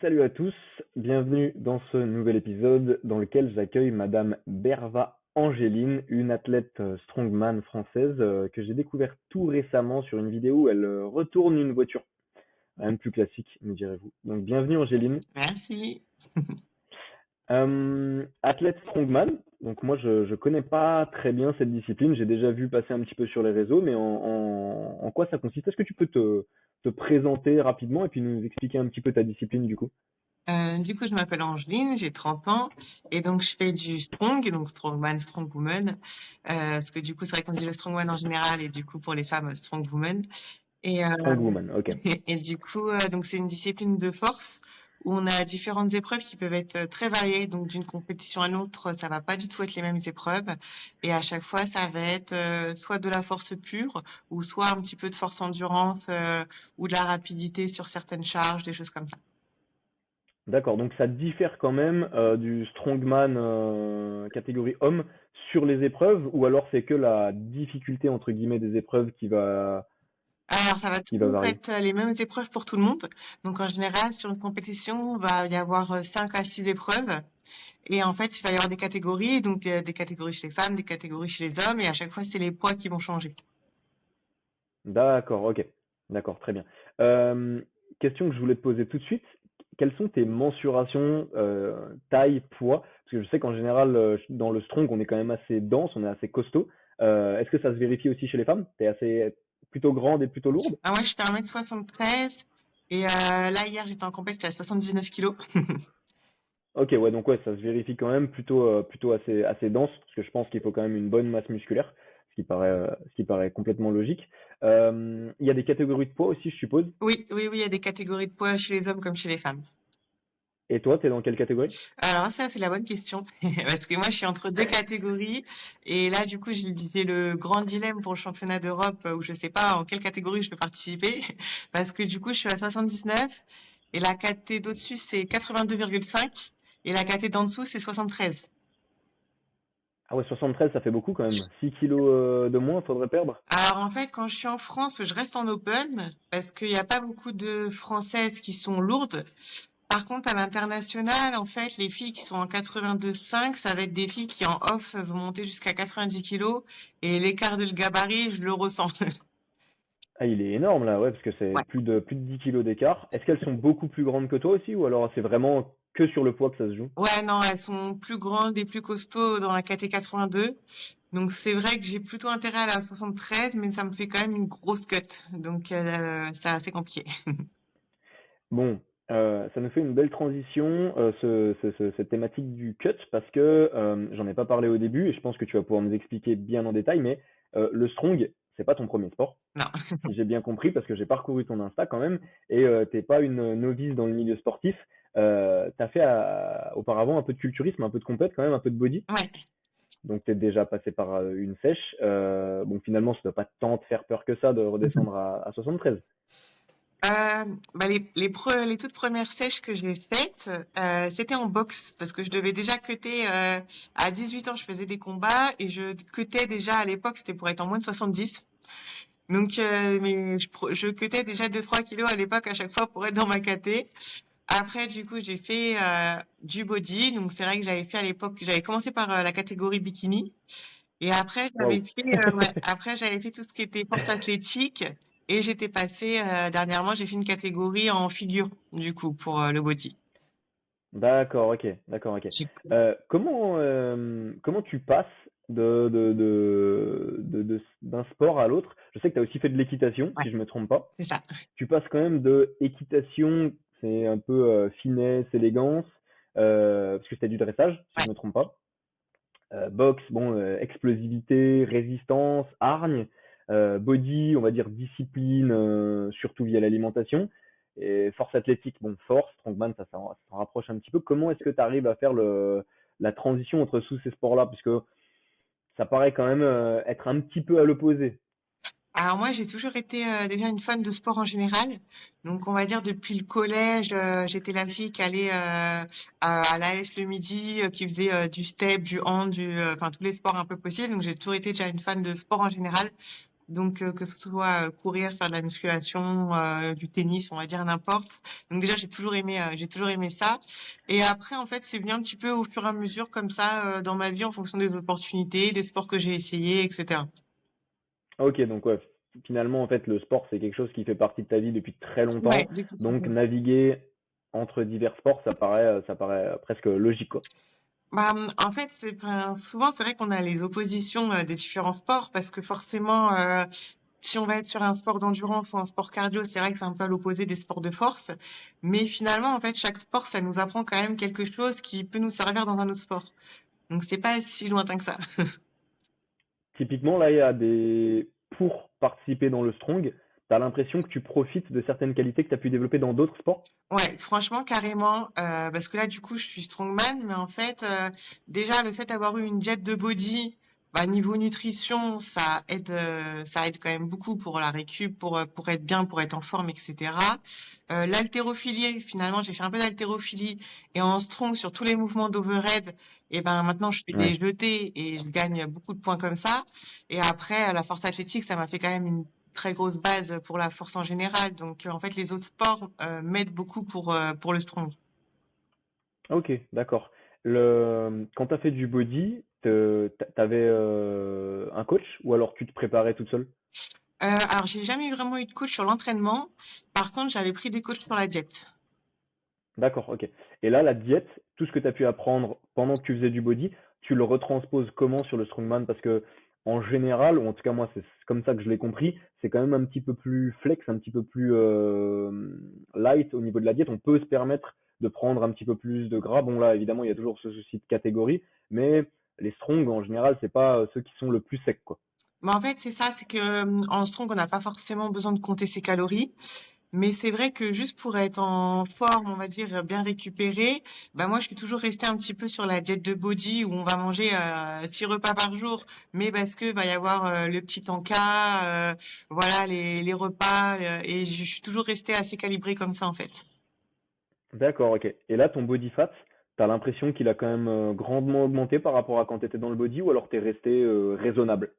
Salut à tous, bienvenue dans ce nouvel épisode dans lequel j'accueille Madame Berva Angéline, une athlète strongman française que j'ai découvert tout récemment sur une vidéo où elle retourne une voiture. Rien de plus classique, me direz-vous. Donc bienvenue Angéline. Merci. Athlète strongman, donc moi je connais pas très bien cette discipline, j'ai déjà vu passer un petit peu sur les réseaux, mais en quoi ça consiste? Est-ce que tu peux te présenter rapidement et puis nous expliquer un petit peu ta discipline du coup? Du coup, je m'appelle Angeline, j'ai 30 ans et donc je fais du strong, donc strongman, strongwoman. Parce que du coup, c'est vrai qu'on dit le strongman en général et du coup pour les femmes, strongwoman. Et, Strongwoman, ok. et du coup, donc c'est une discipline de force où on a différentes épreuves qui peuvent être très variées. Donc d'une compétition à l'autre, ça va pas du tout être les mêmes épreuves. Et à chaque fois, ça va être soit de la force pure ou soit un petit peu de force endurance ou de la rapidité sur certaines charges, des choses comme ça. D'accord, donc ça diffère quand même du strongman catégorie homme sur les épreuves, ou alors c'est que la difficulté entre guillemets des épreuves Alors, ça va qui va toujours varier. être les mêmes épreuves pour tout le monde. Donc, en général, sur une compétition, il va y avoir 5 à 6 épreuves. Et en fait, il va y avoir des catégories. Donc, des catégories chez les femmes, des catégories chez les hommes. Et à chaque fois, c'est les poids qui vont changer. D'accord, ok, d'accord, très bien. Euh, Question que je voulais te poser tout de suite, quelles sont tes mensurations taille, poids? Parce que je sais qu'en général dans le strong on est quand même assez dense, on est assez costaud. Est-ce que ça se vérifie aussi chez les femmes? T'es assez plutôt grande et plutôt lourde? Ah, moi, je fais 1m73. Et là, hier, j'étais en compète, j'étais à 79 kilos. Ok, ouais, donc ouais, ça se vérifie quand même plutôt assez dense, parce que je pense qu'il faut quand même une bonne masse musculaire, ce qui paraît complètement logique. Il y a des catégories de poids aussi, je suppose. Oui, oui, oui, il y a des catégories de poids chez les hommes comme chez les femmes. Et toi, t'es dans quelle catégorie? Alors ça, c'est la bonne question. Parce que moi, je suis entre deux catégories. Et là, du coup, j'ai le grand dilemme pour le championnat d'Europe où je sais pas en quelle catégorie je peux participer. Parce que du coup, je suis à 79. Et la caté d'au-dessus, c'est 82,5. Et la caté d'en dessous, c'est 73. Ah ouais, 73, ça fait beaucoup quand même. 6 kilos de moins, faudrait perdre. Alors en fait, quand je suis en France, je reste en open parce qu'il n'y a pas beaucoup de Françaises qui sont lourdes. Par contre, à l'international, en fait, les filles qui sont en 82,5, ça va être des filles qui en off vont monter jusqu'à 90 kilos et l'écart de le gabarit, je le ressens. Ah, il est énorme là, ouais, parce que c'est Ouais. plus de 10 kilos d'écart. Est-ce qu'elles sont beaucoup plus grandes que toi aussi, ou alors c'est vraiment que sur le poids que ça se joue? Ouais, non, elles sont plus grandes et plus costauds dans la caté 82. Donc c'est vrai que j'ai plutôt intérêt à la 73, mais ça me fait quand même une grosse cut. Donc c'est assez compliqué. Bon, ça nous fait une belle transition, cette thématique du cut, parce que j'en ai pas parlé au début, et je pense que tu vas pouvoir nous expliquer bien en détail, mais le strong, c'est pas ton premier sport, Non. si j'ai bien compris, parce que j'ai parcouru ton Insta quand même, et t'es pas une novice dans le milieu sportif. T'as fait auparavant un peu de culturisme, un peu de compète quand même, un peu de body, Ouais. donc t'es déjà passé par une sèche. Bon, finalement, ça doit pas tant te faire peur que ça de redescendre à 73. Bah les toutes premières sèches que j'ai faites, c'était en boxe parce que je devais déjà cutter à 18 ans, je faisais des combats et je cutais déjà à l'époque, c'était pour être en moins de 70. Donc mais je cutais déjà 2-3 kilos à l'époque à chaque fois pour être dans ma caté. Après du coup, j'ai fait du body, donc c'est vrai que j'avais fait à l'époque, j'avais commencé par la catégorie bikini. Et après, Waouh. j'avais fait tout ce qui était force athlétique et j'étais passée, dernièrement, j'ai fait une catégorie en figure, du coup, pour le body. D'accord, ok, d'accord, ok. J'ai- Comment tu passes d'un sport à l'autre? Je sais que tu as aussi fait de l'équitation, Ouais, si je me trompe pas. c'est ça. Tu passes quand même de équitation, c'est un peu finesse, élégance, parce que c'était du dressage, si Ouais. je me trompe pas. Boxe, bon, explosivité, résistance, hargne. Body, on va dire discipline, surtout via l'alimentation. Et force athlétique, bon, force, strongman, ça s'en rapproche un petit peu. Comment est-ce que tu arrives à faire la transition entre tous ces sports-là? Puisque ça paraît quand même être un petit peu à l'opposé. Alors moi, j'ai toujours été déjà une fan de sport en général. Donc, on va dire depuis le collège, j'étais la fille qui allait à l'AS le midi, qui faisait du step, du hand, enfin tous les sports un peu possibles. Donc, j'ai toujours été déjà une fan de sport en général. Donc, que ce soit courir, faire de la musculation, du tennis, on va dire n'importe. Donc déjà, j'ai toujours aimé ça. Et après, en fait, c'est venu un petit peu au fur et à mesure comme ça dans ma vie en fonction des opportunités, des sports que j'ai essayés, etc. Ah, ok, donc ouais, finalement, en fait, le sport, c'est quelque chose qui fait partie de ta vie depuis très Ouais, longtemps. depuis tout Donc, petit. naviguer entre divers sports, ça paraît presque logique, quoi. Bah, en fait, enfin, souvent, c'est vrai qu'on a les oppositions des différents sports parce que forcément, si on va être sur un sport d'endurance ou un sport cardio, c'est vrai que c'est un peu à l'opposé des sports de force. Mais finalement, en fait, chaque sport, ça nous apprend quand même quelque chose qui peut nous servir dans un autre sport. Donc, c'est pas si lointain que ça. Typiquement, là, il y a des... Pour participer dans le strong, tu as l'impression que tu profites de certaines qualités que tu as pu développer dans d'autres sports? Ouais, franchement, carrément. Parce que là, du coup, je suis strongman, mais en fait, déjà, le fait d'avoir eu une jet de body, bah, niveau nutrition, ça aide quand même beaucoup pour la récup, pour être bien, pour être en forme, etc. L'haltérophilie, finalement, j'ai fait un peu d'haltérophilie et en strong sur tous les mouvements d'overhead, et ben maintenant, je fais des Ouais. jetés et je gagne beaucoup de points comme ça. Et après, la force athlétique, ça m'a fait quand même une très grosse base pour la force en général. Donc, en fait, les autres sports m'aident beaucoup pour le strong. Ok, d'accord. Quand tu as fait du body, t'avais un coach ou alors tu te préparais toute seule? Alors, j'ai jamais vraiment eu de coach sur l'entraînement. Par contre, j'avais pris des coachs sur la diète. D'accord, ok. Et là, la diète, tout ce que tu as pu apprendre pendant que tu faisais du body, tu le retransposes comment sur le strongman? Parce que en général, ou en tout cas moi, c'est comme ça que je l'ai compris, c'est quand même un petit peu plus flex, un petit peu plus light au niveau de la diète. On peut se permettre de prendre un petit peu plus de gras. Bon là, évidemment, il y a toujours ce souci de catégorie, mais les strong en général, c'est pas ceux qui sont le plus secs, quoi. Mais en fait, c'est ça, c'est que en strong, on n'a pas forcément besoin de compter ses calories. Mais c'est vrai que juste pour être en forme, on va dire bien récupéré, bah moi je suis toujours restée un petit peu sur la diète de body où on va manger 6 repas par jour, mais parce que va y avoir le petit encas, voilà les repas et je suis toujours restée assez calibrée comme ça en fait. D'accord, ok. Et là, ton body fat, t'as l'impression qu'il a quand même grandement augmenté par rapport à quand t'étais dans le body ou alors t'es resté raisonnable?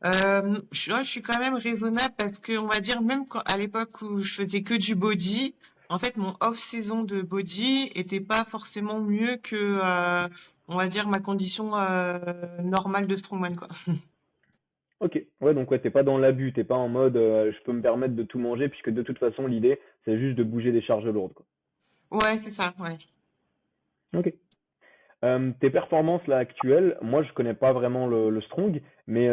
Je suis quand même raisonnable parce que on va dire même à l'époque où je faisais que du body, en fait mon off-saison de body était pas forcément mieux que on va dire ma condition normale de strongman quoi. Ok, ouais, donc ouais, t'es pas dans l'abus, t'es pas en mode je peux me permettre de tout manger puisque de toute façon l'idée c'est juste de bouger des charges lourdes, quoi. Ouais, c'est ça, ouais. Ok. Tes performances là actuelles, moi je connais pas vraiment le strong, mais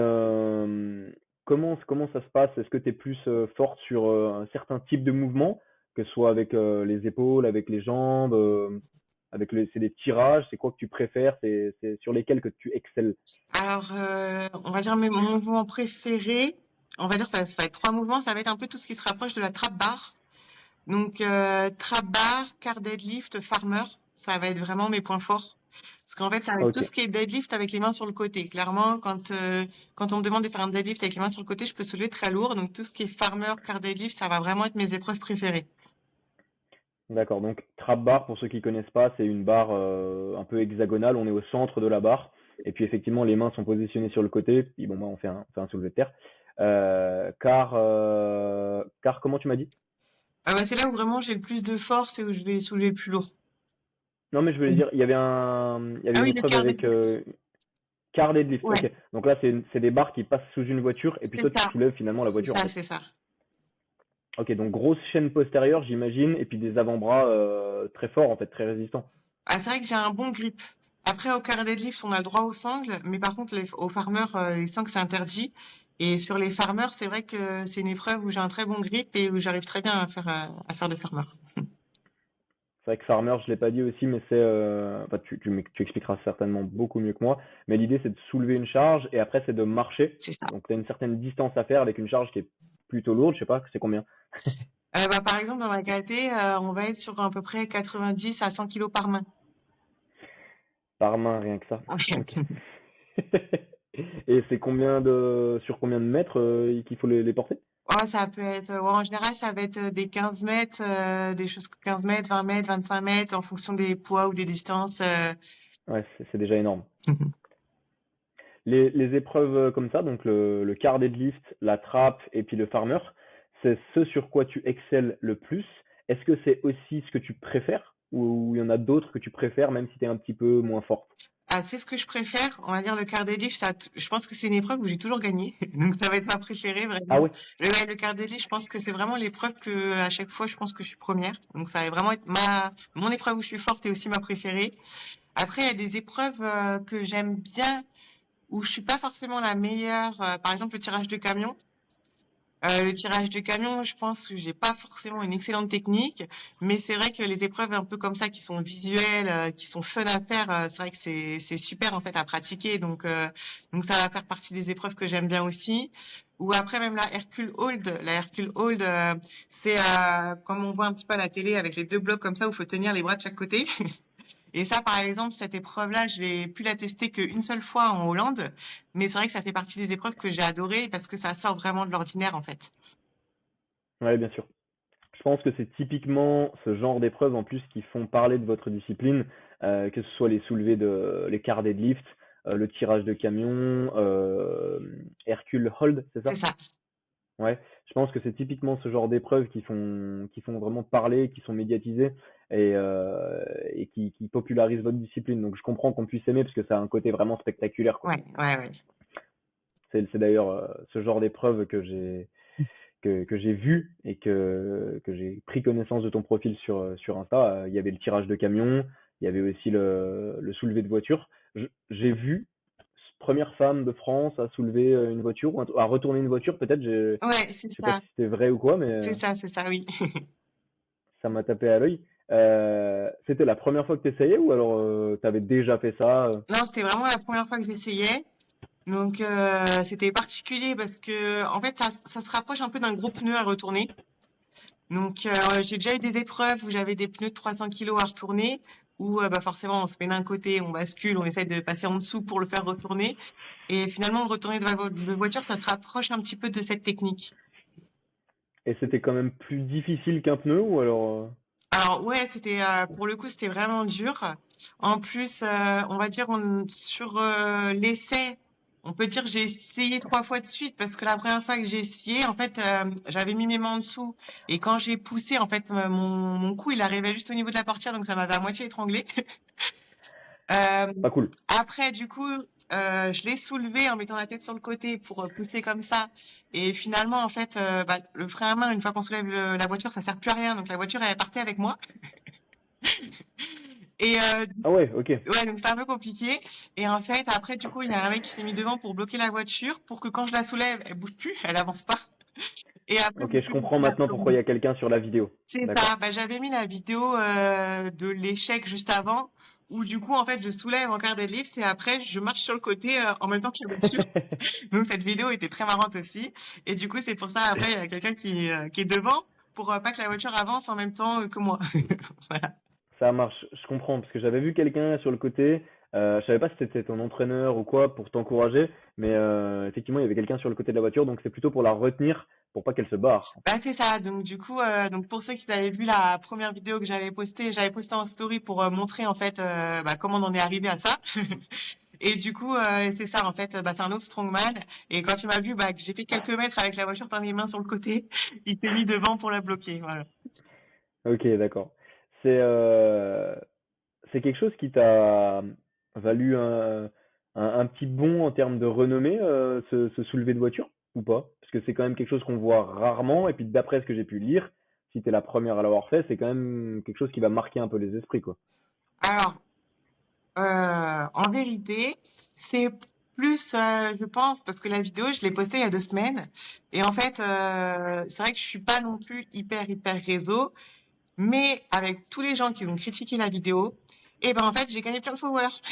comment ça se passe? Est-ce que t'es plus forte sur un certain type de mouvement, que ce soit avec les épaules, avec les jambes, c'est des tirages, c'est quoi que tu préfères, c'est sur lesquels que tu excelles? Alors, on va dire mon mouvement préféré, on va dire ça va être 3 mouvements, ça va être un peu tout ce qui se rapproche de la trap bar. Donc, trap bar, car deadlift, farmer, ça va être vraiment mes points forts. Parce qu'en fait, ça va être tout Ok. ce qui est deadlift avec les mains sur le côté. Clairement, quand on me demande de faire un deadlift avec les mains sur le côté, je peux soulever très lourd. Donc, tout ce qui est farmer, car deadlift, ça va vraiment être mes épreuves préférées. D'accord, donc trap bar, pour ceux qui connaissent pas, c'est une barre un peu hexagonale, on est au centre de la barre, et puis effectivement les mains sont positionnées sur le côté, puis bon bah on fait un soulevé de terre. Car comment tu m'as dit? Ah bah, c'est là où vraiment j'ai le plus de force et où je vais soulever le plus lourd. Non mais je voulais dire, il y avait Ah une oui, le épreuve car avec deadlift. car deadlift, Ouais, ok. Donc là c'est des barres qui passent sous une voiture, et puis c'est toi tu ça. soulèves finalement la C'est voiture en ça, fait. c'est ça. Ok, donc grosse chaîne postérieure j'imagine, et puis des avant-bras très forts en fait, très résistants. Ah, c'est vrai que j'ai un bon grip. Après, au carré deadlift, on a le droit aux sangles, mais par contre, aux farmers, les sangles, c'est interdit. Et sur les farmers, c'est vrai que c'est une épreuve où j'ai un très bon grip et où j'arrive très bien à faire de farmer. C'est vrai que Farmer, je l'ai pas dit aussi, mais enfin, tu expliqueras certainement beaucoup mieux que moi. Mais l'idée, c'est de soulever une charge et après, c'est de marcher. C'est ça. Donc, tu as une certaine distance à faire avec une charge qui est plutôt lourde. Je sais pas, c'est combien? Bah, par exemple, dans ma karaté, on va être sur à peu près 90 à 100 kilos par main. Par main, rien que ça. Ok. Ok. Et c'est sur combien de mètres qu'il faut les porter? Oh, ça peut être, ouais, en général, ça va être des 15 mètres, des choses 15 mètres, 20 mètres, 25 mètres, en fonction des poids ou des distances. Ouais, c'est déjà énorme. Les épreuves comme ça, donc le quart deadlift, la trappe et puis le farmer, c'est ce sur quoi tu excelles le plus. Est-ce que c'est aussi ce que tu préfères ou il y en a d'autres que tu préfères même si tu es un petit peu moins forte? Ah, c'est ce que je préfère. On va dire le quart des livres, je pense que c'est une épreuve où j'ai toujours gagné. Donc ça va être ma préférée, Ah vraiment. ouais, Ouais, le quart des livres, je pense que c'est vraiment l'épreuve que, à chaque fois, je pense que je suis première. Donc ça va vraiment être mon épreuve où je suis forte et aussi ma préférée. Après, il y a des épreuves, que j'aime bien, où je suis pas forcément la meilleure. Par exemple, le tirage de camion. Le tirage de camion, je pense que j'ai pas forcément une excellente technique, mais c'est vrai que les épreuves un peu comme ça, qui sont visuelles, qui sont fun à faire, c'est vrai que c'est super en fait à pratiquer. Donc ça va faire partie des épreuves que j'aime bien aussi. Ou après même la Hercule Hold. La Hercule Hold, c'est comme on voit un petit peu à la télé avec les deux blocs comme ça où il faut tenir les bras de chaque côté. Et ça, par exemple, cette épreuve-là, je l'ai pu la tester qu'une seule fois en Hollande, mais c'est vrai que ça fait partie des épreuves que j'ai adorées parce que ça sort vraiment de l'ordinaire en fait. ouais, bien sûr. Je pense que c'est typiquement ce genre d'épreuves en plus qui font parler de votre discipline, que ce soit les soulevés les quarts deadlift, le tirage de camion, Hercule Hold, c'est C'est ça? ça. Ouais, je pense que c'est typiquement ce genre d'épreuves qui font vraiment parler, qui sont médiatisées et qui popularisent votre discipline. Donc je comprends qu'on puisse aimer parce que ça a un côté vraiment spectaculaire, quoi. Ouais, ouais, ouais. C'est d'ailleurs ce genre d'épreuve que j'ai vu et que j'ai pris connaissance de ton profil sur Insta. Il y avait le tirage de camion, il y avait aussi le soulevé de voiture. J'ai vu première femme de France à soulever une voiture ou à retourner une voiture, peut-être. Ouais, c'est Je sais pas ça. si c'était vrai ou quoi, mais C'est ça, oui. ça m'a tapé à l'œil. C'était la première fois que tu essayais ou alors tu avais déjà fait ça? Non, c'était vraiment la première fois que j'essayais. Donc, c'était particulier parce que, en fait, ça se rapproche un peu d'un gros pneu à retourner. Donc, j'ai déjà eu des épreuves où j'avais des pneus de 300 kilos à retourner, où bah, forcément, on se met d'un côté, on bascule, on essaie de passer en dessous pour le faire retourner. Et finalement, retourner de voiture, ça se rapproche un petit peu de cette technique. Et c'était quand même plus difficile qu'un pneu ou alors Alors ouais, c'était pour le coup, c'était vraiment dur. En plus, on va dire sur l'essai, on peut dire que j'ai essayé 3 fois de suite parce que la première fois que j'ai essayé, en fait, j'avais mis mes mains en dessous et quand j'ai poussé, en fait, mon cou, il arrivait juste au niveau de la portière, donc ça m'avait à moitié étranglé. Euh, pas cool? Après, du coup, je l'ai soulevé en mettant la tête sur le côté pour pousser comme ça. Et finalement, en fait, bah, le frein à main, une fois qu'on soulève la voiture, ça sert plus à rien. Donc la voiture, elle partait avec moi. Et Ah ouais, ok. ouais, donc c'était un peu compliqué. Et en fait, après, du coup, il y a un mec qui s'est mis devant pour bloquer la voiture pour que quand je la soulève, elle bouge plus, elle avance pas. Et après, Ok, du je coup, comprends la maintenant pourquoi il y tomber. a quelqu'un sur la vidéo. C'est D'accord. ça. Bah, j'avais mis la vidéo de l'échec juste avant, où du coup, en fait, je soulève encore des lifts et après, je marche sur le côté en même temps que la voiture. Donc cette vidéo était très marrante aussi. Et du coup, c'est pour ça, après, il y a quelqu'un qui est devant pour pas que la voiture avance en même temps que moi. Voilà. Ça marche, je comprends, parce que j'avais vu quelqu'un sur le côté, je savais pas si c'était ton entraîneur ou quoi pour t'encourager, mais effectivement, il y avait quelqu'un sur le côté de la voiture, donc c'est plutôt pour la retenir, pour pas qu'elle se barre, en fait. Bah, c'est ça. Donc, du coup, donc pour ceux qui avaient vu la première vidéo que j'avais postée en story pour montrer, en fait, bah, comment on en est arrivé à ça. Et du coup, c'est ça, en fait, bah, c'est un autre strongman. Et quand il m'a vu, bah, que j'ai fait quelques mètres avec la voiture dans les mains sur le côté, il s'est mis devant pour la bloquer. Voilà. Ok, d'accord. C'est c'est quelque chose qui t'a valu un petit bond en termes de renommée, ce soulevé de voiture, ou pas? Parce que c'est quand même quelque chose qu'on voit rarement, et puis d'après ce que j'ai pu lire, si t'es la première à l'avoir fait, c'est quand même quelque chose qui va marquer un peu les esprits, quoi. Alors, en vérité, c'est plus, je pense, parce que la vidéo, je l'ai postée il y a 2 semaines. Et en fait, c'est vrai que je suis pas non plus hyper réseau. Mais avec tous les gens qui ont critiqué la vidéo, et ben en fait, j'ai gagné plein de followers.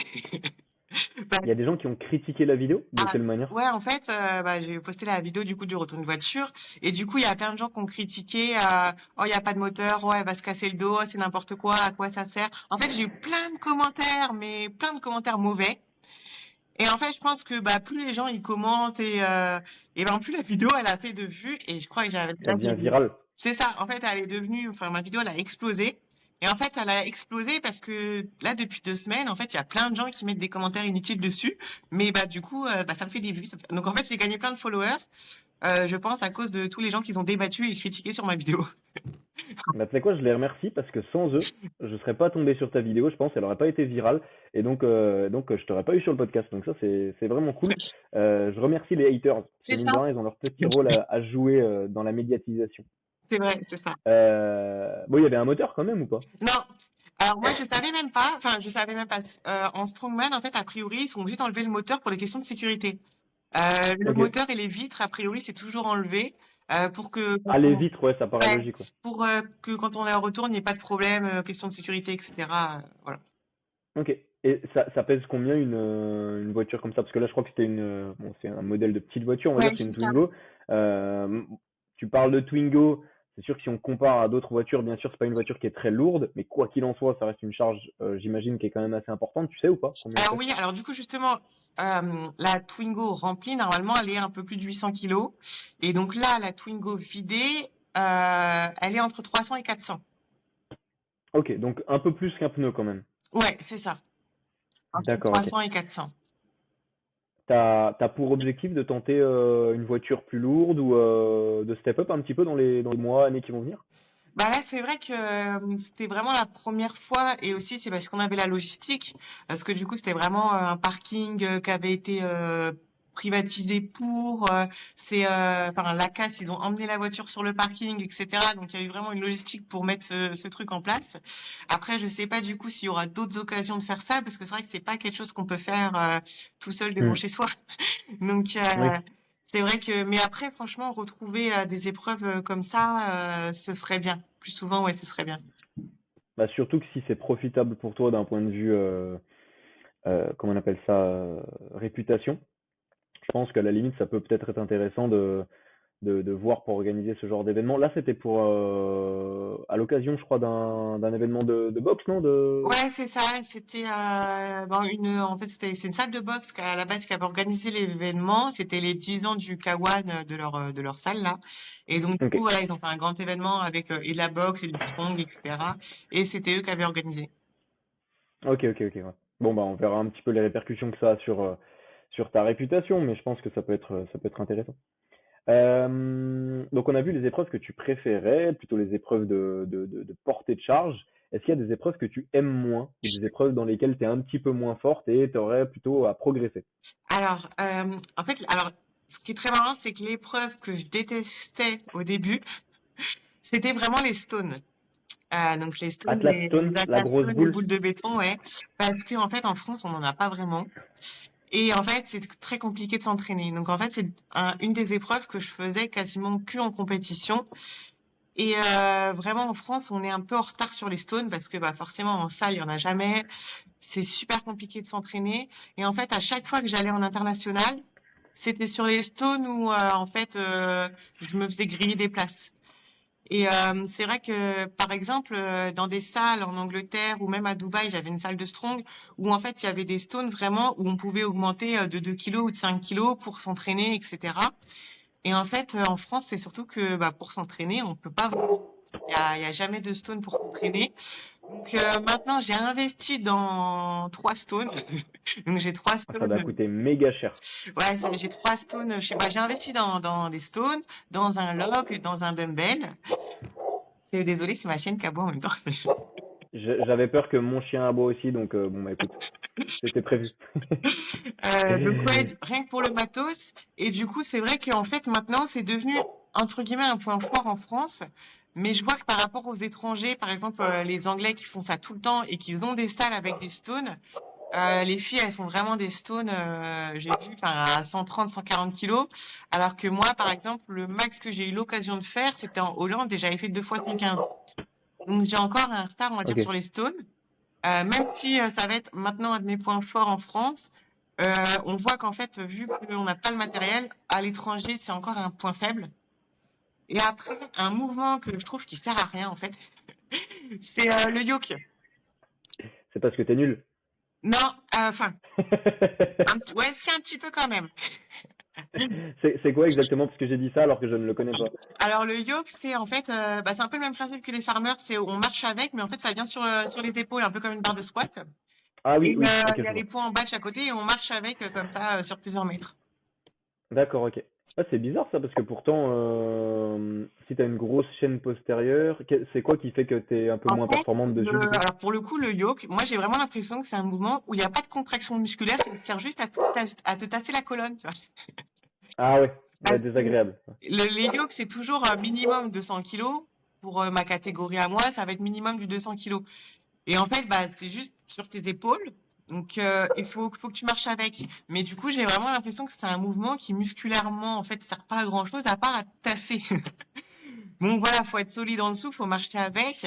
Il y a des gens qui ont critiqué la vidéo? De Ah, quelle manière? ouais, en fait, bah, j'ai posté la vidéo du coup du retour de voiture et du coup, il y a plein de gens qui ont critiqué oh, il y a pas de moteur, oh, elle va se casser le dos, oh, c'est n'importe quoi, à quoi ça sert. En fait, j'ai eu plein de commentaires, mais plein de commentaires mauvais. Et en fait, je pense que bah plus les gens ils commentent et ben plus la vidéo elle a fait de vues et je crois que j'avais là Elle devient virale. c'est ça. En fait, elle est devenue enfin ma vidéo elle a explosé Et en fait, elle a explosé parce que là, depuis 2 semaines, en fait, il y a plein de gens qui mettent des commentaires inutiles dessus. Mais bah, du coup, bah, ça me fait des vues. Donc, en fait, j'ai gagné plein de followers, je pense, à cause de tous les gens qui ont débattu et critiqué sur ma vidéo. Bah, tu sais quoi, je les remercie parce que sans eux, je serais pas tombé sur ta vidéo, je pense, elle aurait pas été virale et donc je t'aurais pas eu sur le podcast. Donc ça, c'est vraiment cool. Je remercie les haters parce que C'est mine ça. de rien, ils ont leur petit rôle à jouer dans la médiatisation. C'est vrai, c'est ça. Bon, il y avait un moteur quand même ou pas? Non. Alors moi, je savais même pas, enfin, je savais même pas. En Strongman, en fait, a priori, ils sont obligés d'enlever le moteur pour les questions de sécurité. Le Ok. moteur et les vitres, a priori, c'est toujours enlevé pour que quand Ah, les on, vitres, ouais, ça paraît ouais, logique, ouais. pour que quand on les retourne, il n'y ait pas de problème, question de sécurité, etc. Voilà. Ok. Et ça pèse combien une voiture comme ça? Parce que là, je crois que c'était bon, c'est un modèle de petite voiture, on va dire, Ouais, c'est c'est une ça. Twingo. Euh, Tu parles de Twingo, c'est sûr que si on compare à d'autres voitures, bien sûr, c'est pas une voiture qui est très lourde, mais quoi qu'il en soit, ça reste une charge, j'imagine, qui est quand même assez importante. Tu sais ou pas combien elle Alors pèse? oui, alors du coup, justement, la Twingo remplie, normalement, elle est un peu plus de 800 kilos. Et donc là, la Twingo vidée, elle est entre 300 et 400. Ok, donc un peu plus qu'un pneu quand même. Ouais, c'est ça. Entre D'accord, ok. 300 et 400. T'as pour objectif de tenter une voiture plus lourde ou de step up un petit peu dans les mois, années qui vont venir? Bah là, c'est vrai que c'était vraiment la première fois et aussi c'est parce qu'on avait la logistique, parce que du coup c'était vraiment un parking qui avait été privatisé pour enfin la casse, ils ont emmené la voiture sur le parking, etc. Donc il y a eu vraiment une logistique pour mettre ce truc en place. Après, je sais pas du coup s'il y aura d'autres occasions de faire ça, parce que c'est vrai que c'est pas quelque chose qu'on peut faire tout seul devant Hmm. chez soi. Donc, Oui. c'est vrai que, mais après, franchement, retrouver des épreuves comme ça, ce serait bien. Plus souvent, ouais, ce serait bien. Bah, surtout que si c'est profitable pour toi d'un point de vue, comment on appelle ça, réputation, je pense qu'à la limite, ça peut peut-être être intéressant de voir pour organiser ce genre d'événement. Là, c'était pour, à l'occasion, je crois, d'un événement de boxe, non? Ouais, c'est ça. C'était en fait, c'est une salle de boxe à la base qui avait organisé l'événement. C'était les 10 ans du Kawan de leur salle là. Et donc, du Ok, coup, voilà, ils ont fait un grand événement avec et de la boxe et du strong, etc. Et c'était eux qui avaient organisé. ok, ouais. Bon, bah, on verra un petit peu les répercussions que ça a sur ta réputation, mais je pense que ça peut être intéressant. Donc on a vu les épreuves que tu préférais, plutôt les épreuves de portée de charge. Est-ce qu'il y a des épreuves que tu aimes moins ou des épreuves dans lesquelles tu es un petit peu moins forte et tu aurais plutôt à progresser? Alors, en fait, alors, ce qui est très marrant, c'est que l'épreuve que je détestais au début, c'était vraiment les stones. Donc les stones, Atlas les Stone, la Atlas grosse stones, les boule? boules de béton, ouais. Parce que en fait, en France, on n'en a pas vraiment. Et en fait, c'est très compliqué de s'entraîner. Donc en fait, c'est une des épreuves que je faisais quasiment que en compétition. Et vraiment, en France, on est un peu en retard sur les stones parce que bah, forcément, en salle, il y en a jamais. C'est super compliqué de s'entraîner. Et en fait, à chaque fois que j'allais en international, c'était sur les stones où en fait, je me faisais griller des places. Et c'est vrai que, par exemple, dans des salles en Angleterre ou même à Dubaï, j'avais une salle de strong où en fait il y avait des stones vraiment où on pouvait augmenter de 2 kilos ou de 5 kilos pour s'entraîner, etc. Et en fait, en France, c'est surtout que bah, pour s'entraîner, on peut pas vraiment. Il y a jamais de stone pour s'entraîner. Donc maintenant, j'ai investi dans 3 stones. Donc j'ai trois Ah, ça doit stones. coûter méga cher. Ouais, j'ai 3 stones. Je sais pas, j'ai investi dans des stones, dans un log, dans un dumbbell. C'est désolé, c'est ma chienne qui aboie en même temps. J'avais peur que mon chien aboie aussi, donc bon bah écoute, c'était prévu. Donc ouais, rien que pour le matos. Et du coup, c'est vrai qu'en fait, maintenant, c'est devenu, entre guillemets, un point fort en France. Mais je vois que par rapport aux étrangers, par exemple, les Anglais qui font ça tout le temps et qui ont des salles avec des stones, les filles, elles font vraiment des stones, j'ai vu, enfin, à 130, 140 kilos. Alors que moi, par exemple, le max que j'ai eu l'occasion de faire, c'était en Hollande et j'avais fait 2 fois 115. Donc j'ai encore un retard, on va dire, Ok. sur les stones. Même si ça va être maintenant un de mes points forts en France, on voit qu'en fait, vu qu'on n'a pas le matériel, à l'étranger, c'est encore un point faible. Et après, un mouvement que je trouve qui sert à rien, en fait, c'est le yoke. C'est parce que t'es nul. Non, enfin, ouais, si un petit peu quand même. C'est quoi exactement? Parce que j'ai dit ça alors que je ne le connais pas. Alors le yoke, c'est en fait, bah, c'est un peu le même principe que les farmers, c'est on marche avec, mais en fait ça vient sur les épaules, un peu comme une barre de squat. Ah Et oui, oui, ok, il y je a les vois. points en bas de chaque côté et on marche avec comme ça sur plusieurs mètres. D'accord, ok. Ah, c'est bizarre ça, parce que pourtant, si t'as une grosse chaîne postérieure, c'est quoi qui fait que t'es un peu En moins fait, performante dessus du coup? alors pour le coup, le yoke, moi j'ai vraiment l'impression que c'est un mouvement où il n'y a pas de contraction musculaire, ça sert juste à te tasser la colonne, tu vois. Ah ouais, ouais, Parce que désagréable. les yokes, c'est toujours un minimum 200 kilos. Pour ma catégorie à moi, ça va être minimum du 200 kilos. Et en fait, bah, c'est juste sur tes épaules. Donc, il faut que tu marches avec. Mais du coup, j'ai vraiment l'impression que c'est un mouvement qui musculairement, en fait, sert pas à grand chose à part à tasser. Donc voilà, faut être solide en dessous, faut marcher avec.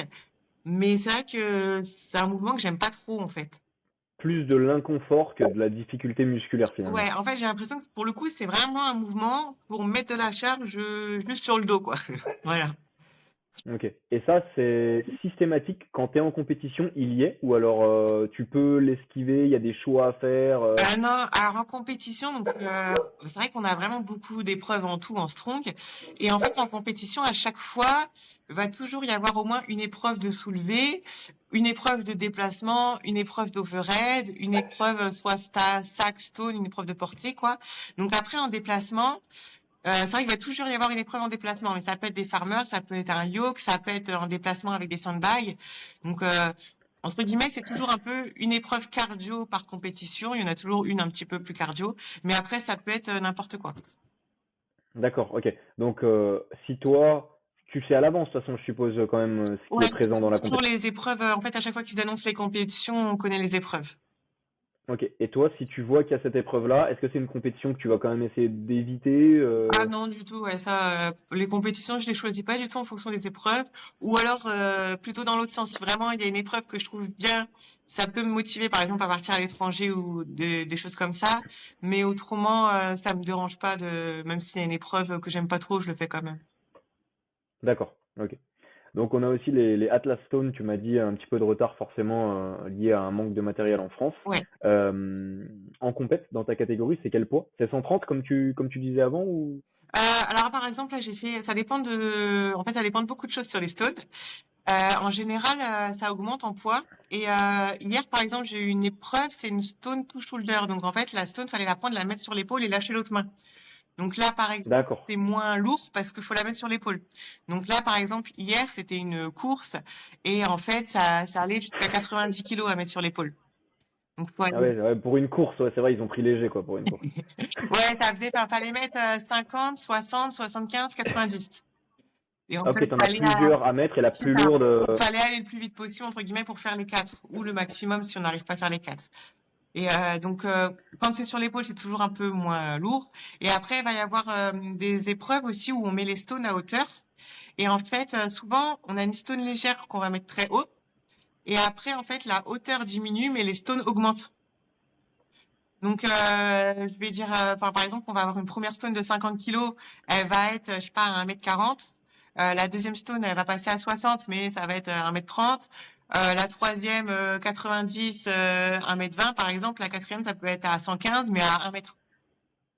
Mais c'est vrai que c'est un mouvement que j'aime pas trop, en fait. Plus de l'inconfort que de la difficulté musculaire finalement. Ouais, en fait, j'ai l'impression que pour le coup, c'est vraiment un mouvement pour mettre de la charge juste sur le dos, quoi. Voilà. Ok. Et ça, c'est systématique quand t'es en compétition, il y est, ou alors tu peux l'esquiver, il y a des choix à faire. Non, alors en compétition, donc c'est vrai qu'on a vraiment beaucoup d'épreuves en tout en strong. Et en fait, en compétition, à chaque fois, va toujours y avoir au moins une épreuve de soulevé, une épreuve de déplacement, une épreuve d'overhead, une épreuve soit sac, stone, une épreuve de portée, quoi. Donc après, en déplacement, c'est vrai qu'il va toujours y avoir une épreuve en déplacement, mais ça peut être des farmers, ça peut être un yoke, ça peut être un déplacement avec des sandbags. Donc, entre guillemets, c'est toujours un peu une épreuve cardio par compétition. Il y en a toujours une un petit peu plus cardio, mais après, ça peut être n'importe quoi. D'accord, ok. Donc si toi, tu sais à l'avance, de toute façon, je suppose quand même ce qui est Ouais, présent dans c'est la toujours compétition. les épreuves. En fait, à chaque fois qu'ils annoncent les compétitions, on connaît les épreuves. Ok. Et toi, si tu vois qu'il y a cette épreuve-là, est-ce que c'est une compétition que tu vas quand même essayer d'éviter Ah non, du tout, ouais, ça, les compétitions, je les choisis pas du tout en fonction des épreuves, ou alors plutôt dans l'autre sens. Si vraiment il y a une épreuve que je trouve bien, ça peut me motiver, par exemple, à partir à l'étranger ou des choses comme ça. Mais autrement, ça me dérange pas de, même s'il y a une épreuve que j'aime pas trop, je le fais quand même. D'accord, ok. Donc on a aussi les Atlas Stone, tu m'as dit un petit peu de retard forcément lié à un manque de matériel en France. Ouais. Euh, en compète, dans ta catégorie, c'est quel poids? C'est 130 comme tu disais avant ou? Alors par exemple, là, j'ai fait, ça dépend de, en fait, ça dépend de beaucoup de choses sur les stones. En général, ça augmente en poids. Et hier, par exemple, j'ai eu une épreuve, c'est une stone to shoulder. Donc en fait, la stone, fallait la prendre, la mettre sur l'épaule et lâcher l'autre main. Donc là, par exemple, D'accord. c'est moins lourd parce qu'il faut la mettre sur l'épaule. Donc là, par exemple, hier, c'était une course et en fait, ça allait jusqu'à 90 kilos à mettre sur l'épaule. Donc faut Ah aller. ouais, ouais, pour une course, ouais, c'est vrai, ils ont pris léger quoi pour une course. Ouais, ça faisait, enfin, fallait mettre 50, 60, 75, 90. Et en Ah, fait, ok, t'en as plusieurs à mettre et la c'est plus ça. lourde. Fallait aller le plus vite possible, entre guillemets, pour faire les quatre, ou le maximum si on n'arrive pas à faire les quatre. Et donc, quand c'est sur l'épaule, c'est toujours un peu moins lourd. Et après, il va y avoir des épreuves aussi où on met les stones à hauteur. Et en fait, souvent, on a une stone légère qu'on va mettre très haut. Et après, en fait, la hauteur diminue, mais les stones augmentent. Donc, je vais dire, enfin, par exemple, on va avoir une première stone de 50 kilos, elle va être, je sais pas, à 1,40 m. La deuxième stone, elle va passer à 60, mais ça va être 1,30 m. La troisième, 90, 1,20 m, par exemple. La quatrième, ça peut être à 115, mais à 1 m.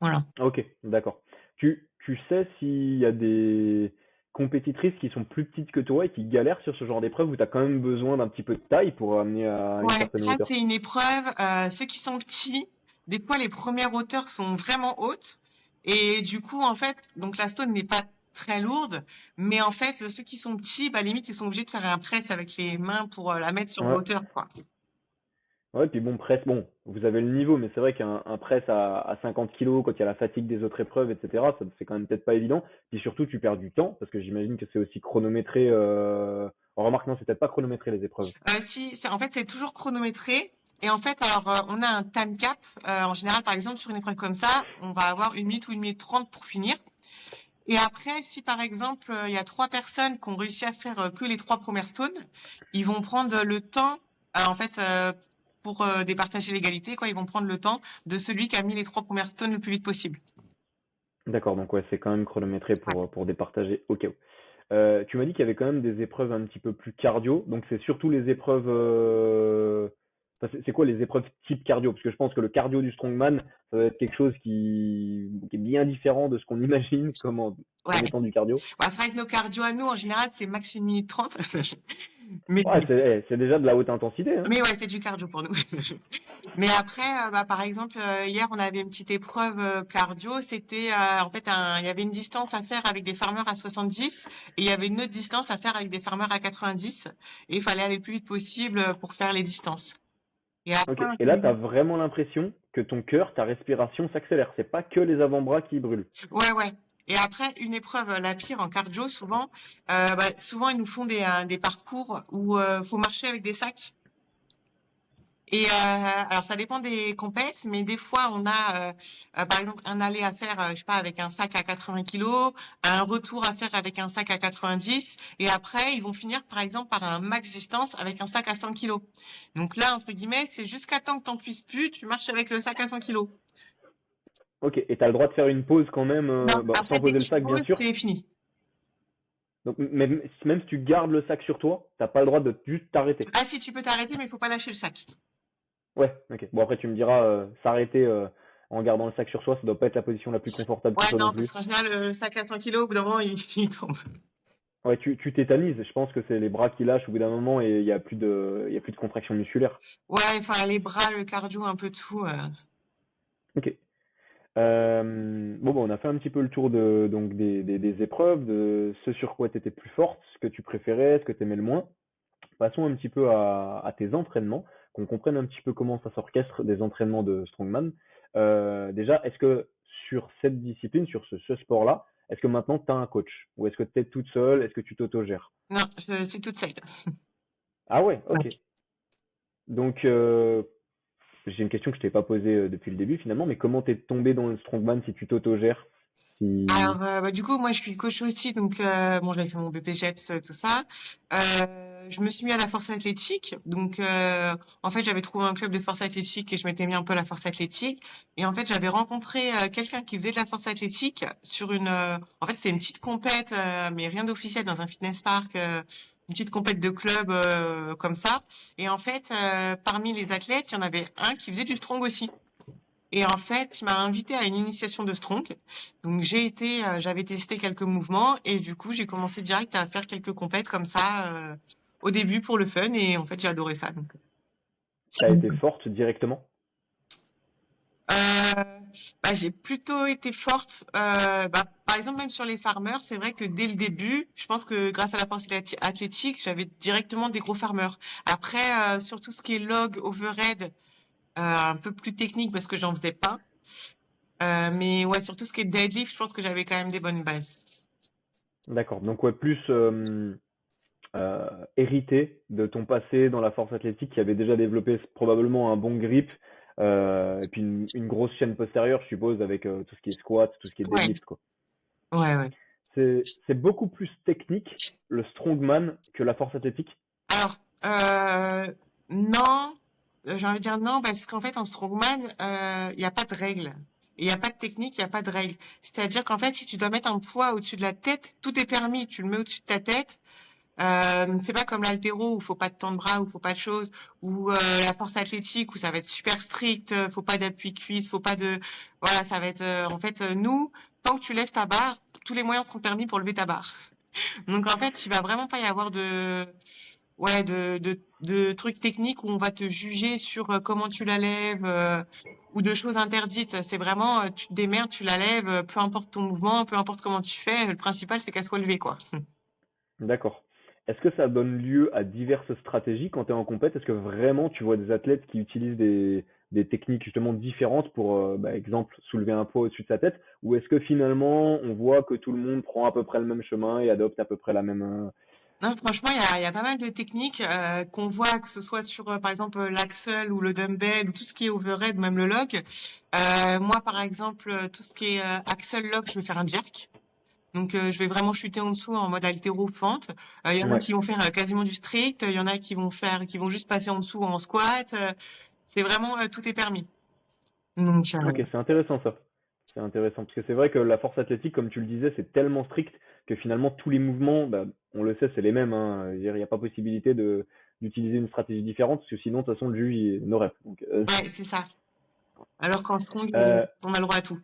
Voilà. Ok, d'accord. Tu sais s'il y a des compétitrices qui sont plus petites que toi et qui galèrent sur ce genre d'épreuve où tu as quand même besoin d'un petit peu de taille pour amener à une Ouais, certaine ça, hauteur? c'est une épreuve. Ceux qui sont petits, des fois, les premières hauteurs sont vraiment hautes. Et du coup, en fait, donc la stone n'est pas très lourde, mais en fait, ceux qui sont petits, bah, limite, ils sont obligés de faire un press avec les mains pour la mettre sur Ouais. hauteur, quoi. Ouais, puis bon, presse, bon, vous avez le niveau, mais c'est vrai qu'un press à 50 kilos, quand il y a la fatigue des autres épreuves, etc., ça c'est quand même peut-être pas évident. Puis surtout, tu perds du temps, parce que j'imagine que c'est aussi chronométré. On remarque, non, c'est peut-être pas chronométré les épreuves. Si, en fait, c'est toujours chronométré. Et en fait, alors, on a un time cap. En général, par exemple, sur une épreuve comme ça, on va avoir 1 minute ou 1 minute 30 pour finir. Et après, si par exemple, il y a trois personnes qui ont réussi à faire que les trois premières stones, ils vont prendre le temps, en fait, pour départager l'égalité, quoi, ils vont prendre le temps de celui qui a mis les trois premières stones le plus vite possible. D'accord, donc ouais, c'est quand même chronométré Ouais. pour départager au cas où. Tu m'as dit qu'il y avait quand même des épreuves un petit peu plus cardio, donc c'est surtout les épreuves Enfin, c'est quoi les épreuves type cardio? Parce que je pense que le cardio du strongman, ça va être quelque chose qui est bien différent de ce qu'on imagine comme Ouais. étant du cardio. Bah, c'est vrai que nos cardio à nous, en général, c'est max 1 minute 30. Mais, Ouais, c'est déjà de la haute intensité, hein. mais ouais, c'est du cardio pour nous. Mais après, bah, par exemple, hier, on avait une petite épreuve cardio. C'était en fait, il y avait une distance à faire avec des farmers à 70 et il y avait une autre distance à faire avec des farmers à 90. Et il fallait aller le plus vite possible pour faire les distances. Et Ok. après, Et là, tu as vraiment l'impression que ton cœur, ta respiration s'accélère. C'est pas que les avant-bras qui brûlent. ouais, ouais. Et après, une épreuve, la pire en cardio, souvent, bah, souvent, ils nous font des parcours où faut marcher avec des sacs. Et alors ça dépend des compètes, mais des fois on a par exemple un aller à faire, je sais pas, avec un sac à 80 kilos, un retour à faire avec un sac à 90, et après ils vont finir par exemple par un max distance avec un sac à 100 kilos. Donc là entre guillemets c'est jusqu'à temps que t'en puisses plus, tu marches avec le sac à 100 kilos. Ok. Et tu as le droit de faire une pause quand même, Non, bon, après sans dès poser que le tu sac, bien poses sûr. c'est fini. Donc, même si tu gardes le sac sur toi, t'as pas le droit de juste t'arrêter. Ah si tu peux t'arrêter mais il faut pas lâcher le sac. Ouais, ok. Bon, après, tu me diras, s'arrêter en gardant le sac sur soi, ça doit pas être la position la plus confortable qui Ouais soit non non parce plus. qu'en général le sac à 100 kilos au bout d'un moment il tombe. Ouais, tu tétanises. Je pense que c'est les bras qui lâchent au bout d'un moment et il y a plus de contraction musculaire. Ouais enfin les bras, le cardio, un peu tout. Ok. Bon, bah, on a fait un petit peu le tour donc des épreuves, de ce sur quoi tu étais plus forte, ce que tu préférais, ce que tu aimais le moins. Passons un petit peu à tes entraînements, qu'on comprenne un petit peu comment ça s'orchestre des entraînements de strongman. Déjà, est-ce que sur cette discipline, sur ce sport-là, est-ce que maintenant tu as un coach? Ou est-ce que tu es toute seule? Est-ce que tu t'autogères? Non, je suis toute seule. Ah ouais, ok. Ouais. Donc, j'ai une question que je t'ai pas posée depuis le début finalement, mais comment t'es tombé dans le strongman si tu t'autogères? Si... Alors, bah, du coup, moi, je suis coach aussi, donc bon, j'avais fait mon BPGEPS, tout ça. Je me suis mis à la force athlétique, donc en fait, j'avais trouvé un club de force athlétique et je m'étais mis un peu à la force athlétique. Et en fait, j'avais rencontré quelqu'un qui faisait de la force athlétique sur en fait, c'était une petite compète, mais rien d'officiel dans un fitness park. Une petite compète de club comme ça. Et en fait, parmi les athlètes, il y en avait un qui faisait du strong aussi. Et en fait, il m'a invité à une initiation de Strong. Donc j'avais testé quelques mouvements et du coup j'ai commencé direct à faire quelques compètes comme ça au début pour le fun et en fait j'ai adoré ça. Donc. T'as été forte directement? Euh, bah, j'ai plutôt été forte. Bah, par exemple même sur les farmers, c'est vrai que dès le début, je pense que grâce à la force athlétique, j'avais directement des gros farmers. Après sur tout ce qui est log, overhead, un peu plus technique parce que j'en faisais pas. Mais ouais, sur tout ce qui est deadlift, je pense que j'avais quand même des bonnes bases. D'accord. Donc ouais, plus euh, hérité de ton passé dans la force athlétique qui avait déjà développé probablement un bon grip et puis une grosse chaîne postérieure, je suppose, avec tout ce qui est squat, tout ce qui est Ouais, deadlift, quoi. ouais, ouais. C'est beaucoup plus technique le strongman que la force athlétique. Alors, non, j'ai envie de dire non, parce qu'en fait, en strongman, il n'y a pas de règles. Il n'y a pas de technique, il n'y a pas de règles. C'est-à-dire qu'en fait, si tu dois mettre un poids au-dessus de la tête, tout est permis. Tu le mets au-dessus de ta tête. C'est pas comme l'haltéro où faut pas de temps de bras, où faut pas de choses, ou la force athlétique où ça va être super strict, faut pas d'appui cuisse, faut pas de, voilà, ça va être, en fait, nous, tant que tu lèves ta barre, tous les moyens sont permis pour lever ta barre. Donc en fait, il va vraiment pas y avoir ouais, de trucs techniques où on va te juger sur comment tu la lèves ou de choses interdites. C'est vraiment, tu te démerdes, tu la lèves, peu importe ton mouvement, peu importe comment tu fais. Le principal, c'est qu'elle soit levée, quoi. D'accord. Est-ce que ça donne lieu à diverses stratégies quand tu es en compète? Est-ce que vraiment tu vois des athlètes qui utilisent des techniques justement différentes pour, exemple, soulever un poids au-dessus de sa tête? Ou est-ce que finalement on voit que tout le monde prend à peu près le même chemin et adopte à peu près la même... Non, franchement, il y a pas mal de techniques qu'on voit, que ce soit sur, par exemple, l'axle ou le dumbbell ou tout ce qui est overhead, même le log. Moi, par exemple, tout ce qui est axle log, je vais faire un jerk. Donc, je vais vraiment chuter en dessous en mode haltéro-pente. Il y en a Ouais. qui vont faire quasiment du strict. Il y en a qui vont juste passer en dessous en squat. C'est vraiment, tout est permis. Donc, Ok, c'est intéressant ça. C'est intéressant parce que c'est vrai que la force athlétique, comme tu le disais, c'est tellement strict que finalement tous les mouvements, bah, on le sait, c'est les mêmes, hein. Je veux dire, il n'y a pas possibilité d'utiliser une stratégie différente, parce que sinon, de toute façon, le jus, il n'aurait. Donc, Ouais, c'est ça. Alors qu'en strong, euh, on a le droit à tout.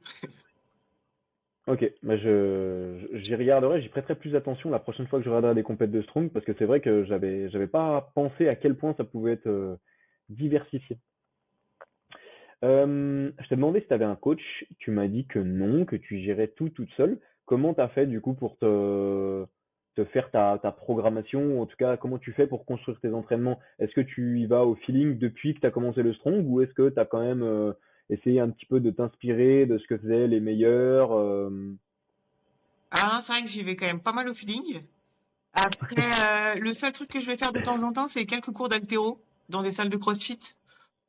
ok, bah j'y regarderai, j'y prêterai plus attention la prochaine fois que je regarderai des compètes de Strong, parce que c'est vrai que j'avais pas pensé à quel point ça pouvait être diversifié. Je t'ai demandé si tu avais un coach, tu m'as dit que non, que tu gérais tout toute seule. Comment tu as fait du coup pour te faire ta programmation? En tout cas, comment tu fais pour construire tes entraînements? Est-ce que tu y vas au feeling depuis que tu as commencé le strong ou est-ce que tu as quand même essayé un petit peu de t'inspirer de ce que faisaient les meilleurs? Alors là, c'est vrai que j'y vais quand même pas mal au feeling. Après, le seul truc que je vais faire de temps en temps, c'est quelques cours d'haltéro dans des salles de CrossFit.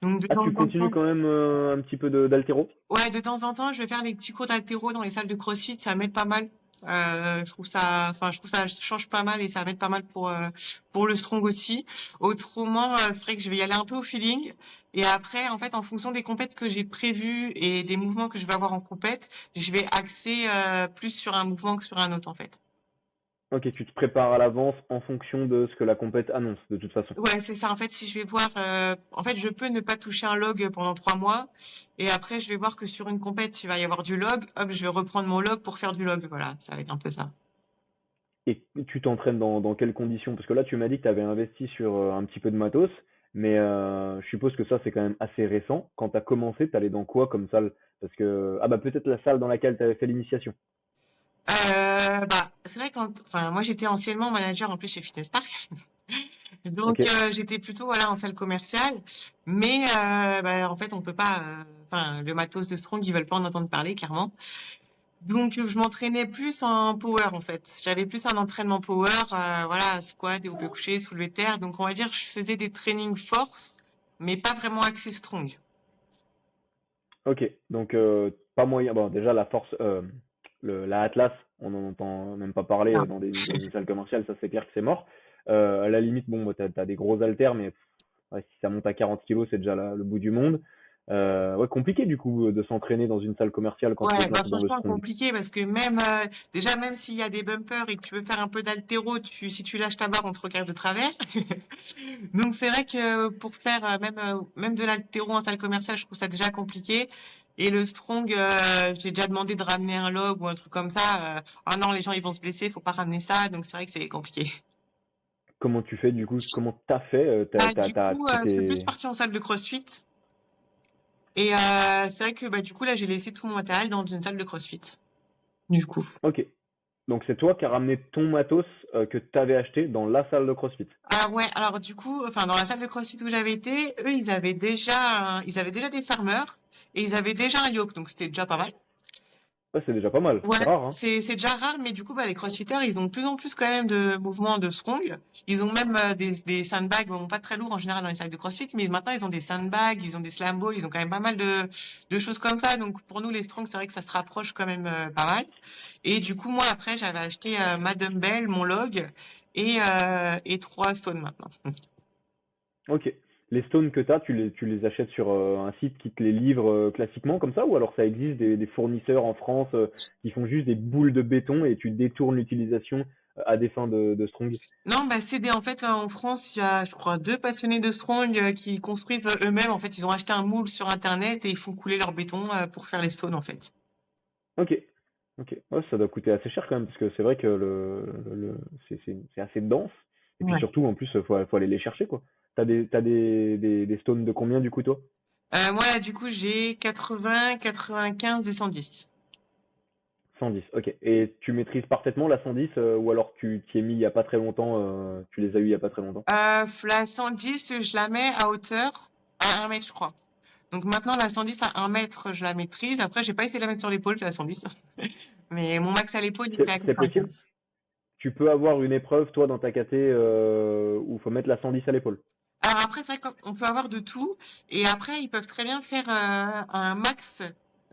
Donc de Ah, tu temps en continues temps, quand même un petit peu d'haltéro? ouais, de temps en temps, je vais faire des petits cours d'haltéro dans les salles de CrossFit, ça m'aide pas mal. Je trouve ça change pas mal et ça m'aide pas mal pour le strong aussi. Autrement, c'est vrai que je vais y aller un peu au feeling. Et après, en fait, en fonction des compètes que j'ai prévues et des mouvements que je vais avoir en compète, je vais axer plus sur un mouvement que sur un autre, en fait. Ok, tu te prépares à l'avance en fonction de ce que la compète annonce, de toute façon. Ouais, c'est ça. En fait, si je vais voir, en fait, je peux ne pas toucher un log pendant 3 mois, et après, je vais voir que sur une compète, il va y avoir du log. Hop, je vais reprendre mon log pour faire du log. Voilà, ça va être un peu ça. Et tu t'entraînes dans quelles conditions? Parce que là, tu m'as dit que tu avais investi sur un petit peu de matos, mais je suppose que ça, c'est quand même assez récent. Quand tu as commencé, tu allais dans quoi comme salle? Parce que, ah bah peut-être la salle dans laquelle tu avais fait l'initiation. Bah, c'est vrai enfin, moi, j'étais anciennement manager en plus chez Fitness Park, Ok, donc j'étais plutôt voilà en salle commerciale, mais bah, en fait, on peut pas. Enfin, le matos de Strong, ils veulent pas en entendre parler, clairement. Donc, je m'entraînais plus en power, en fait. J'avais plus un entraînement power, voilà, squat, développé couché, soulevé de terre. Donc, on va dire, je faisais des trainings force, mais pas vraiment axé strong. ok. Donc pas moyen. Bon, déjà la force, la Atlas, on n'en entend même pas parler Non. dans une salle commerciale, ça c'est clair que c'est mort. À la limite, bon, t'as des gros haltères, mais ouais, si ça monte à 40 kilos, c'est déjà le bout du monde. Ouais, compliqué du coup de s'entraîner dans une salle commerciale quand tu veux Ouais, te bah lancer dans le franchement strong. compliqué parce que même déjà même s'il y a des bumpers et que tu veux faire un peu d'haltéro, si tu lâches ta barre, on te regarde de travers. Donc c'est vrai que pour faire même de l'haltéro en salle commerciale, je trouve ça déjà compliqué. Et le strong, j'ai déjà demandé de ramener un log ou un truc comme ça. Ah non, les gens ils vont se blesser, faut pas ramener ça. Donc c'est vrai que c'est compliqué. Comment tu fais du coup? Comment t'as fait? Ah, du coup, Tu je suis plus t'es... partie en salle de CrossFit. Et c'est vrai que bah du coup là j'ai laissé tout mon matériel dans une salle de CrossFit. Du coup. Ok. Donc c'est toi qui as ramené ton matos que t'avais acheté dans la salle de CrossFit. Ah ouais, alors du coup, enfin dans la salle de CrossFit où j'avais été, eux ils avaient déjà des farmers et ils avaient déjà un yoke, donc c'était déjà pas mal. Ouais, c'est déjà pas mal. Ouais, C'est rare, hein? c'est déjà rare, mais du coup bah les CrossFitters ils ont de plus en plus quand même de mouvements de strong. Ils ont même des sandbags, bon pas très lourds en général dans les salles de CrossFit, mais maintenant ils ont des sandbags, ils ont des slam balls, ils ont quand même pas mal de choses comme ça. Donc pour nous les strong c'est vrai que ça se rapproche quand même pas mal. Et du coup moi après j'avais acheté ma dumbbell, mon log et 3 stones maintenant. Ok. Les stones que t'as, tu les achètes sur un site qui te les livre classiquement comme ça, ou alors ça existe des fournisseurs en France qui font juste des boules de béton et tu détournes l'utilisation à des fins de strong? Non, bah en fait en France, il y a je crois 2 passionnés de strong qui construisent eux-mêmes. En fait, ils ont acheté un moule sur internet et ils font couler leur béton pour faire les stones en fait. Ok. Ok. Ouais, ça doit coûter assez cher quand même, parce que c'est vrai que c'est assez dense. Et puis Ouais. surtout, en plus, faut aller les chercher, quoi. T'as des stones de combien, du coup, toi? Moi là du coup j'ai 80, 95 et 110. 110, ok. Et tu maîtrises parfaitement la 110, ou alors tu t'y es mis il y a pas très longtemps, tu les as eu il y a pas très longtemps? La 110, je la mets à hauteur à 1 mètre je crois. Donc maintenant la 110 à 1 mètre, je la maîtrise. Après, j'ai pas essayé de la mettre sur l'épaule la 110. Mais mon max à l'épaule, il était à C'est possible? 95. Tu peux avoir une épreuve, toi, dans ta caté, où faut mettre la 110 à l'épaule. Alors après, c'est vrai qu'on peut avoir de tout. Et après, ils peuvent très bien faire un max.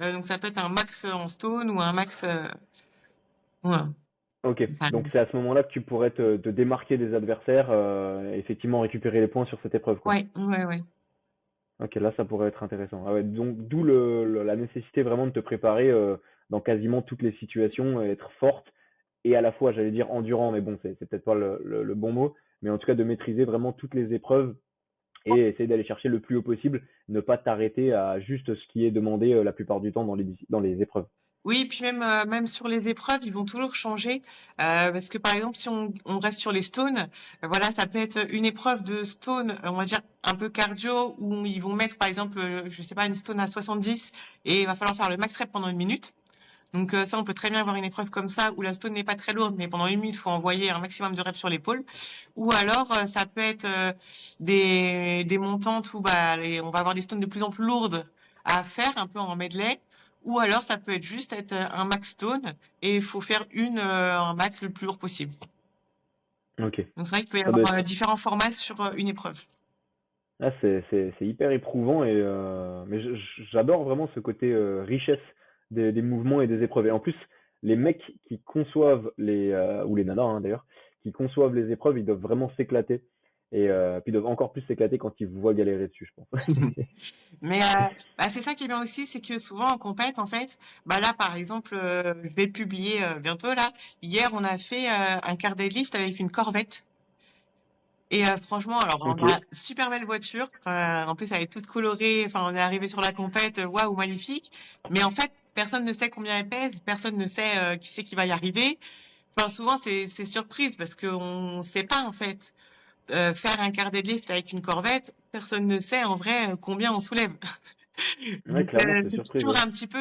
Donc ça peut être un max en stone ou un max. Voilà. Ok, Ça donc arrive. c'est à ce moment-là que tu pourrais te démarquer des adversaires, et effectivement récupérer les points sur cette épreuve, quoi. Ouais, ouais, ouais. Ok, là, ça pourrait être intéressant. Ah ouais, donc d'où la nécessité vraiment de te préparer dans quasiment toutes les situations, et être forte et à la fois, j'allais dire endurant, mais bon, c'est peut-être pas le bon mot, mais en tout cas de maîtriser vraiment toutes les épreuves et essayer d'aller chercher le plus haut possible, ne pas t'arrêter à juste ce qui est demandé la plupart du temps dans les épreuves. Oui, puis même, même sur les épreuves, ils vont toujours changer. Parce que par exemple, si on reste sur les stones, voilà, ça peut être une épreuve de stone, on va dire un peu cardio, où ils vont mettre par exemple, je sais pas, une stone à 70 et il va falloir faire le max rep pendant 1 minute. Donc ça, on peut très bien avoir une épreuve comme ça où la stone n'est pas très lourde, mais pendant 1 minute, il faut envoyer un maximum de reps sur l'épaule. Ou alors, ça peut être des montantes où bah, on va avoir des stones de plus en plus lourdes à faire, un peu en medley. Ou alors, ça peut être juste être un max stone et il faut faire un max le plus lourd possible. Ok. Donc c'est vrai qu'il peut y Ça doit avoir être différents formats sur une épreuve. Ah, c'est hyper éprouvant et mais j'adore vraiment ce côté richesse des mouvements et des épreuves. Et en plus, les mecs qui conçoivent ou les nanas hein, d'ailleurs, qui conçoivent les épreuves, ils doivent vraiment s'éclater. Et puis ils doivent encore plus s'éclater quand ils vous voient galérer dessus, je pense. Mais bah, c'est ça qui est bien aussi, c'est que souvent en compète, en fait, bah là par exemple, je vais publier bientôt là. Hier, on a fait un quart deadlift avec une Corvette. Et franchement, alors on Ok, a super belle voiture. Enfin, en plus, elle est toute colorée. Enfin, on est arrivé sur la compète, waouh, magnifique. Mais en fait, personne ne sait combien elle pèse. Personne ne sait qui c'est qui va y arriver. Enfin, souvent c'est surprise parce qu'on sait pas en fait. Faire un quart deadlift avec une Corvette, personne ne sait en vrai combien on soulève. ouais, Donc, clairement, c'est c'est surprise, toujours ouais. un petit peu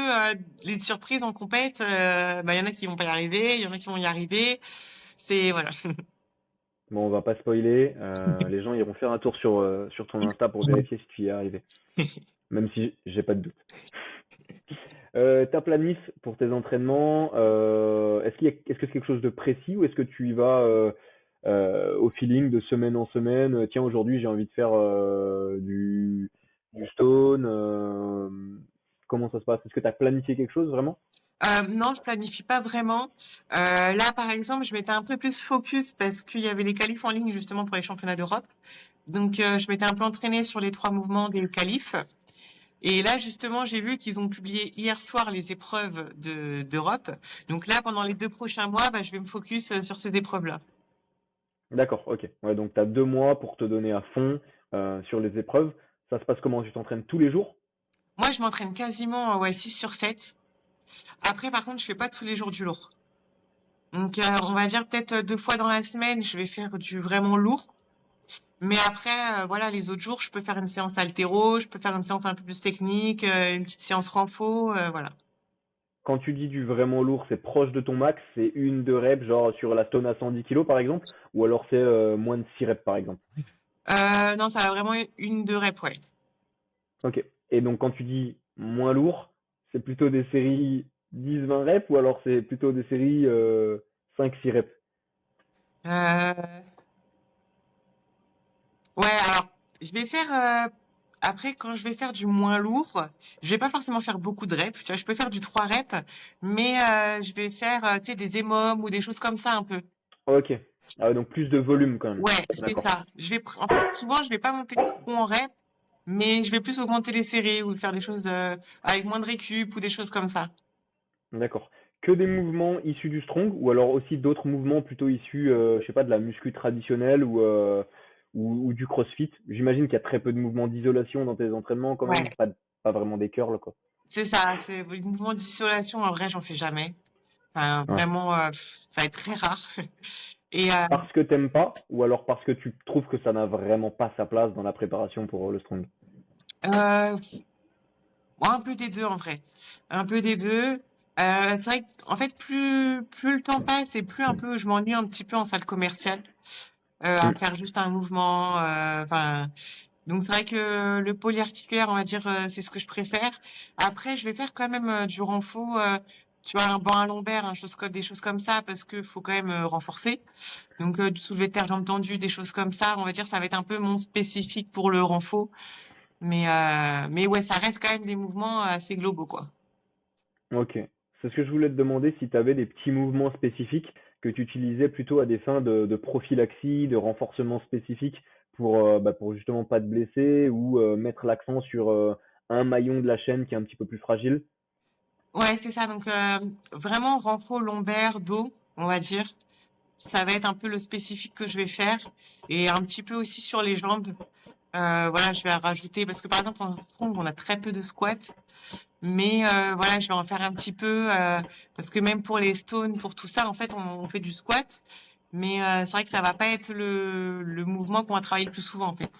les surprises en compète. Bah, il y en a qui vont pas y arriver, il y en a qui vont y arriver. C'est voilà. Bon, on va pas spoiler. Les gens iront faire un tour sur ton Insta pour vérifier si tu y es arrivé. Même si j'ai pas de doute. Ta planif pour tes entraînements, est-ce que c'est quelque chose de précis ou est-ce que tu y vas au feeling de semaine en semaine? Tiens, aujourd'hui j'ai envie de faire du stone. Comment ça se passe? Est-ce que tu as planifié quelque chose vraiment? Non, je planifie pas vraiment. Là, par exemple, je m'étais un peu plus focus parce qu'il y avait les qualifs en ligne justement pour les championnats d'Europe. Donc, je m'étais un peu entraînée sur les 3 mouvements des qualifs. Et là, justement, j'ai vu qu'ils ont publié hier soir les épreuves d'Europe. Donc là, pendant les 2 prochains mois, bah, je vais me focus sur ces épreuves-là. D'accord, ok. Ouais, donc tu as 2 mois pour te donner à fond sur les épreuves. Ça se passe comment? Tu t'entraînes tous les jours? Moi, je m'entraîne quasiment ouais, 6 sur 7. Après, par contre, je fais pas tous les jours du lourd. Donc, on va dire peut-être 2 fois dans la semaine, je vais faire du vraiment lourd. Mais après, voilà, les autres jours, je peux faire une séance haltéro, je peux faire une séance un peu plus technique, une petite séance renfo, voilà. Quand tu dis du vraiment lourd, c'est proche de ton max, c'est une, deux reps, genre sur la stone à 110 kilos par exemple, ou alors c'est moins de 6 reps par exemple. Non, ça va vraiment une, deux reps, ouais. Ok. Et donc quand tu dis moins lourd, c'est plutôt des séries 10-20 reps ou alors c'est plutôt des séries 5-6 reps? Euh, ouais, alors, je vais faire, après, quand je vais faire du moins lourd, je vais pas forcément faire beaucoup de reps, tu vois, je peux faire du 3 reps, mais je vais faire, tu sais, des EMOM ou des choses comme ça un peu. Ok. Ah ouais, donc plus de volume quand même. Ouais, c'est D'accord. ça. En fait, souvent, je vais pas monter trop en reps, mais je vais plus augmenter les séries ou faire des choses avec moins de récup ou des choses comme ça. D'accord. Que des mouvements issus du strong ou alors aussi d'autres mouvements plutôt issus, je sais pas, de la muscu traditionnelle ou du crossfit. J'imagine qu'il y a très peu de mouvements d'isolation dans tes entraînements quand même, Ouais, pas vraiment des curls quoi. c'est ça. C'est le mouvement d'isolation. En vrai, j'en fais jamais. Enfin, Ouais. vraiment, ça va être très rare. Et Parce que t'aimes pas ou alors parce que tu trouves que ça n'a vraiment pas sa place dans la préparation pour le strong. euh, moi, un peu des deux en vrai. Un peu des deux. C'est vrai qu'en fait, plus le temps passe et plus un peu je m'ennuie un petit peu en salle commerciale à Hmm. faire juste un mouvement. Enfin, donc c'est vrai que le polyarticulaire, on va dire, c'est ce que je préfère. Après, je vais faire quand même du renfo, tu vois, un banc à lombaire, des choses comme ça, parce que faut quand même renforcer. Donc du soulevé de terre jambes tendues, des choses comme ça. On va dire, ça va être un peu mon spécifique pour le renfo. Mais ouais, ça reste quand même des mouvements assez globaux, quoi. Ok. C'est ce que je voulais te demander si tu avais des petits mouvements spécifiques que tu utilisais plutôt à des fins de prophylaxie, de renforcement spécifique pour justement pas te blesser ou mettre l'accent sur un maillon de la chaîne qui est un petit peu plus fragile. Ouais, c'est ça. Donc vraiment renfo lombaire, dos, on va dire. ça va être un peu le spécifique que je vais faire et un petit peu aussi sur les jambes. Voilà, je vais rajouter parce que par exemple en strong, on a très peu de squats, mais voilà, je vais en faire un petit peu parce que même pour les stones, pour tout ça, en fait, on fait du squat, mais c'est vrai que ça va pas être le mouvement qu'on va travailler le plus souvent en fait.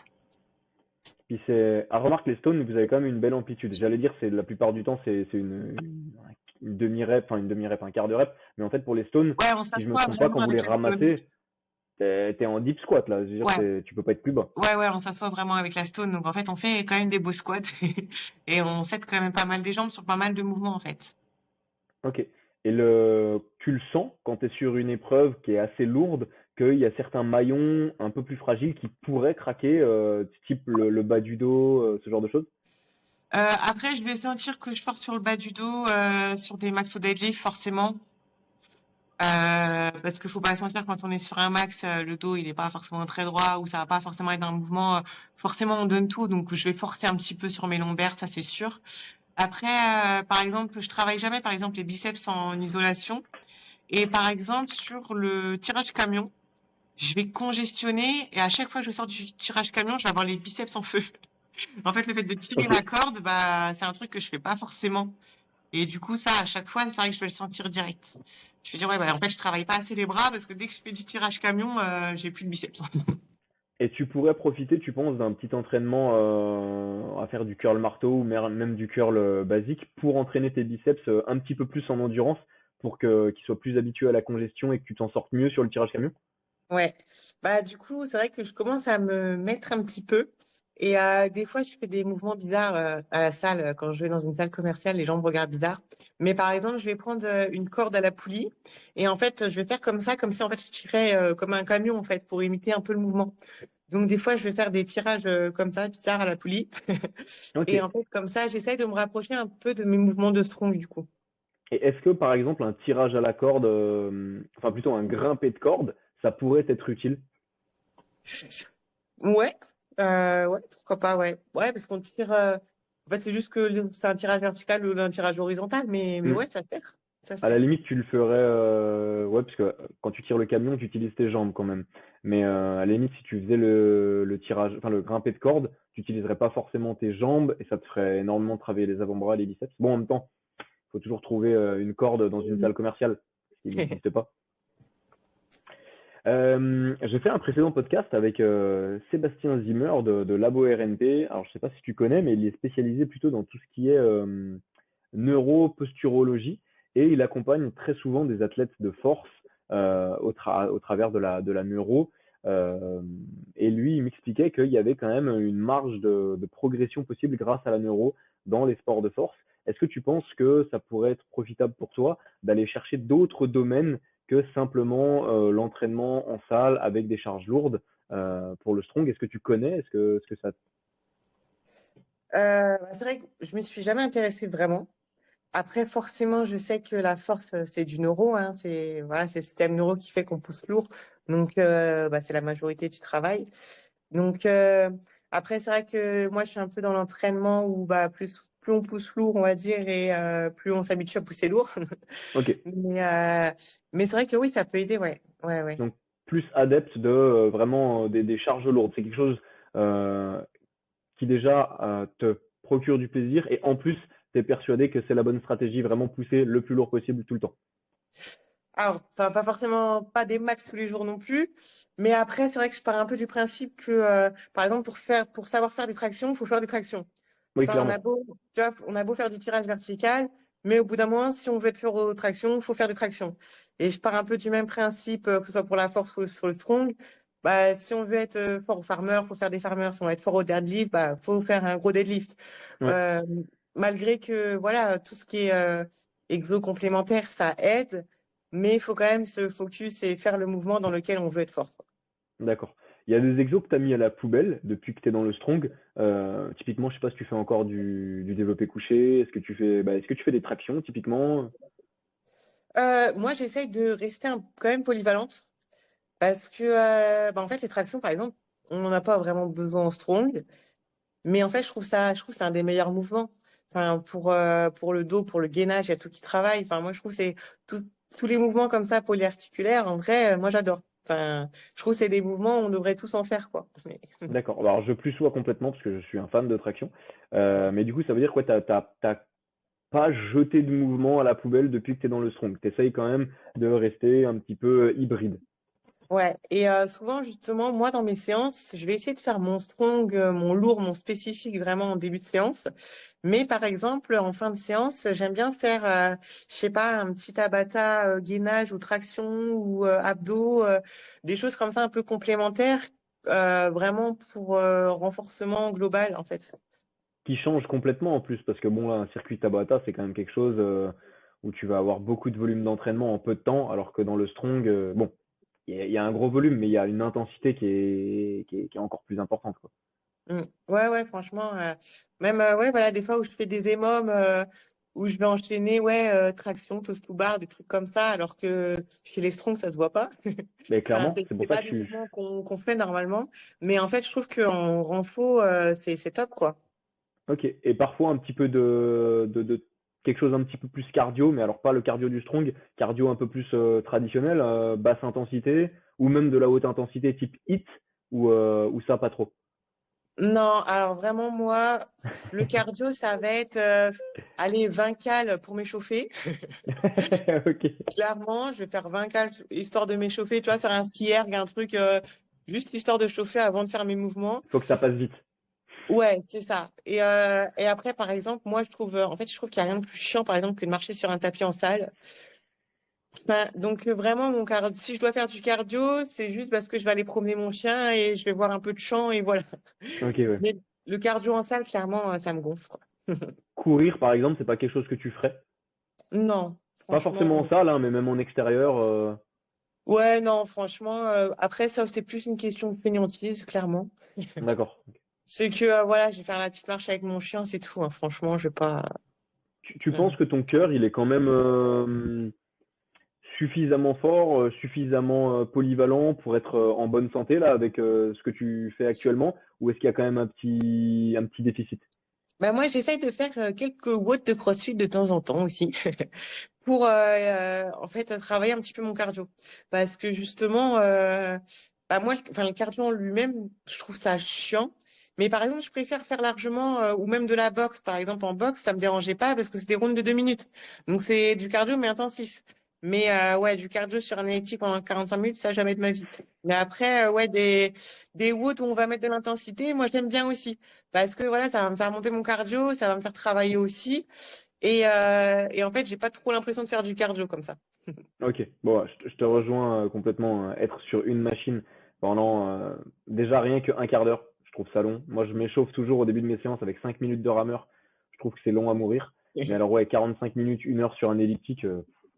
Puis c'est, à remarque les stones, vous avez quand même une belle amplitude. J'allais dire, c'est la plupart du temps, c'est une demi-rep, enfin une demi-rep, un quart de rep. Mais en fait, pour les stones, Ouais, on si je me s'assoit trompe pas, vraiment quand vous les avec la stone. ramassez, t'es en deep squat là. Je veux dire, Ouais, tu peux pas être plus bas. ouais, on s'assoit vraiment avec la stone. Donc en fait, on fait quand même des beaux squats et on s'aide quand même pas mal des jambes sur pas mal de mouvements en fait. Ok. Tu le sens quand tu es sur une épreuve qui est assez lourde, qu'il y a certains maillons un peu plus fragiles qui pourraient craquer, type le bas du dos, ce genre de choses? Après, je vais sentir que je pars sur le bas du dos, sur des max au deadlift forcément. Parce qu'il faut pas se mentir, quand on est sur un max, le dos il est pas forcément très droit ou ça va pas forcément être un mouvement. Forcément, on donne tout, donc je vais forcer un petit peu sur mes lombaires, ça c'est sûr. Après, par exemple, je travaille jamais, par exemple, les biceps en isolation. Et par exemple, sur le tirage camion, je vais congestionner et à chaque fois que je sors du tirage camion, je vais avoir les biceps en feu. En fait, le fait de tirer Ok. la corde, bah, c'est un truc que je fais pas forcément. Et du coup, ça, à chaque fois, c'est vrai que je vais le sentir direct. Je vais dire, ouais, bah, en fait, je travaille pas assez les bras parce que dès que je fais du tirage camion, j'ai plus de biceps. Et tu pourrais profiter, tu penses, d'un petit entraînement à faire du curl marteau ou même du curl basique pour entraîner tes biceps un petit peu plus en endurance pour qu'ils soient plus habitués à la congestion et que tu t'en sortes mieux sur le tirage camion? Ouais, bah du coup, c'est vrai que je commence à me mettre un petit peu. Et des fois, je fais des mouvements bizarres à la salle. Quand je vais dans une salle commerciale, les gens me regardent bizarre. Mais par exemple, je vais prendre une corde à la poulie et en fait, je vais faire comme ça, comme si en fait je tirais comme un camion en fait, pour imiter un peu le mouvement. Donc des fois, je vais faire des tirages comme ça, bizarres à la poulie. Ok. Et en fait, comme ça, j'essaye de me rapprocher un peu de mes mouvements de strong du coup. Et est-ce que, par exemple, un tirage à la corde, enfin plutôt un grimpé de corde, ça pourrait être utile? Ouais, ouais, pourquoi pas, ouais. Ouais, parce qu'on tire. En fait, c'est juste que c'est un tirage vertical ou un tirage horizontal, mais Hmm. ouais, ça sert. Ça À la sert. limite, tu le ferais, ouais, parce que quand tu tires le camion, tu utilises tes jambes quand même. Mais à la limite, si tu faisais le tirage, enfin le grimpé de corde, tu utiliserais pas forcément tes jambes et ça te ferait énormément travailler les avant-bras, les biceps. Bon, en même temps, il faut toujours trouver une corde dans une Mhm. salle commerciale, ce qui n'existe pas. J'ai fait un précédent podcast avec Sébastien Zimmer de Labo RNP. Alors, je sais pas si tu connais, mais il est spécialisé plutôt dans tout ce qui est neuroposturologie et il accompagne très souvent des athlètes de force au travers de la neuro. Euh, et lui, il m'expliquait qu'il y avait quand même une marge de progression possible grâce à la neuro dans les sports de force. Est-ce que tu penses que ça pourrait être profitable pour toi d'aller chercher d'autres domaines que simplement l'entraînement en salle avec des charges lourdes pour le strong? Est-ce que tu connais? Est-ce que ça... Bah, c'est vrai que je me suis jamais intéressée vraiment. Après, forcément, je sais que la force, c'est du neuro, hein, c'est voilà, c'est le système neuro qui fait qu'on pousse lourd. Donc, bah, c'est la majorité du travail. Donc, après, c'est vrai que moi, je suis un peu dans l'entraînement où bah, plus on pousse lourd, on va dire, et plus on s'habitue à pousser lourd. Ok, Mais, euh, mais c'est vrai que oui, ça peut aider, ouais. Ouais, ouais. donc plus adepte de vraiment des charges lourdes. C'est quelque chose euh, qui déjà te procure du plaisir et en plus, tu es persuadé que c'est la bonne stratégie, vraiment pousser le plus lourd possible tout le temps. Alors, enfin, pas forcément, pas des max tous les jours non plus. Mais après, c'est vrai que je pars un peu du principe que, par exemple, pour savoir faire des tractions, il faut faire des tractions. Oui, Enfin, clairement. tu vois, on a beau faire du tirage vertical, mais au bout d'un moment, si on veut être faire aux tractions, il faut faire des tractions. Et je pars un peu du même principe, que ce soit pour la force ou pour le strong. Bah, si on veut être fort au farmer, faut faire des farmers. Si on veut être fort au deadlift, bah, faut faire un gros deadlift. Ouais, Euh, Malgré que, voilà, tout ce qui est exo complémentaire, ça aide, mais il faut quand même se focus et faire le mouvement dans lequel on veut être fort. d'accord. Il y a des exos que tu as mis à la poubelle depuis que tu es dans le strong. Typiquement, je sais pas si tu fais encore du développé couché. Est-ce que tu fais des tractions typiquement? Moi, j'essaye de rester quand même polyvalente. Parce que, bah, en fait, les tractions, par exemple, on n'en a pas vraiment besoin en strong. Mais en fait, je trouve que c'est un des meilleurs mouvements. Enfin, pour le dos, pour le gainage, il y a tout qui travaille. Enfin, moi, je trouve que c'est tout, tous les mouvements comme ça polyarticulaires, en vrai, moi j'adore. Enfin, je trouve que c'est des mouvements, on devrait tous en faire, quoi. Mais, D'accord. Alors, je plus sois complètement parce que je suis un fan de traction. Mais du coup, ça veut dire quoi? T'as pas jeté de mouvement à la poubelle depuis que tu es dans le strong. Tu essayes quand même de rester un petit peu hybride. ouais, et souvent justement, moi dans mes séances, je vais essayer de faire mon strong, mon lourd, mon spécifique vraiment en début de séance. Mais par exemple, en fin de séance, j'aime bien faire, je sais pas, un petit tabata, gainage ou traction ou abdos, des choses comme ça un peu complémentaires, vraiment pour renforcement global en fait. Qui change complètement en plus, parce que bon, là, un circuit Tabata, c'est quand même quelque chose où tu vas avoir beaucoup de volume d'entraînement en peu de temps, alors que dans le strong, bon, il y a un gros volume, mais il y a une intensité qui est encore plus importante, quoi. Mm. Ouais, ouais, franchement, même, ouais, voilà, des fois où je fais des émums, où je vais enchaîner, ouais, traction, toast to bar, des trucs comme ça, alors que chez les strongs, ça se voit pas. Mais Enfin, clairement, c'est c'est pour ça pas que des mouvements qu'on fait normalement, mais en fait, je trouve qu'en renfo, c'est top, quoi. Ok. Et parfois un petit peu de quelque chose un petit peu plus cardio, mais alors pas le cardio du strong, cardio un peu plus traditionnel, basse intensité, ou même de la haute intensité type HIIT, ou ça pas trop. Non, alors vraiment, moi, le cardio, ça va être, allez, 20 cales pour m'échauffer. Ok. Clairement, je vais faire 20 cales histoire de m'échauffer, tu vois, sur un ski erg, un truc, juste histoire de chauffer avant de faire mes mouvements. Faut que ça passe vite. Ouais, c'est ça. Et après, par exemple, moi, je trouve, en fait, je trouve qu'il n'y a rien de plus chiant, par exemple, que de marcher sur un tapis en salle. Enfin, donc, vraiment, si je dois faire du cardio, c'est juste parce que je vais aller promener mon chien et je vais voir un peu de champ et voilà. Ok, ouais. Mais le cardio en salle, clairement, ça me gonfle, quoi. Courir, par exemple, c'est pas quelque chose que tu ferais. Non, Pas franchement. forcément en salle, hein, mais même en extérieur. Ouais, non, franchement. Après, ça, c'est plus une question de fainéantise, clairement. D'accord. C'est que, voilà, je vais faire la petite marche avec mon chien, c'est tout, hein. Franchement, je vais pas. Tu penses que ton cœur, il est quand même suffisamment fort, suffisamment polyvalent pour être en bonne santé là avec ce que tu fais actuellement, ou est-ce qu'il y a quand même un petit déficit? Bah moi, j'essaye de faire quelques watts de CrossFit de temps en temps aussi pour en fait travailler un petit peu mon cardio parce que justement bah moi enfin le cardio en lui-même je trouve ça chiant mais par exemple je préfère faire largement ou même de la boxe par exemple en boxe ça me dérangeait pas parce que c'est des rounds de 2 minutes donc c'est du cardio mais intensif mais ouais du cardio sur un elliptique pendant 45 minutes ça jamais de ma vie mais après ouais des watts où on va mettre de l'intensité moi j'aime bien aussi parce que voilà ça va me faire monter mon cardio ça va me faire travailler aussi et en fait, j'ai pas trop l'impression de faire du cardio comme ça. Ok, bon, ouais, je te rejoins complètement. Être sur une machine pendant déjà rien qu'un quart d'heure, je trouve ça long. Moi, je m'échauffe toujours au début de mes séances avec 5 minutes de rameur. Je trouve que c'est long à mourir. Mais alors, ouais, 45 minutes, 1 heure sur un elliptique.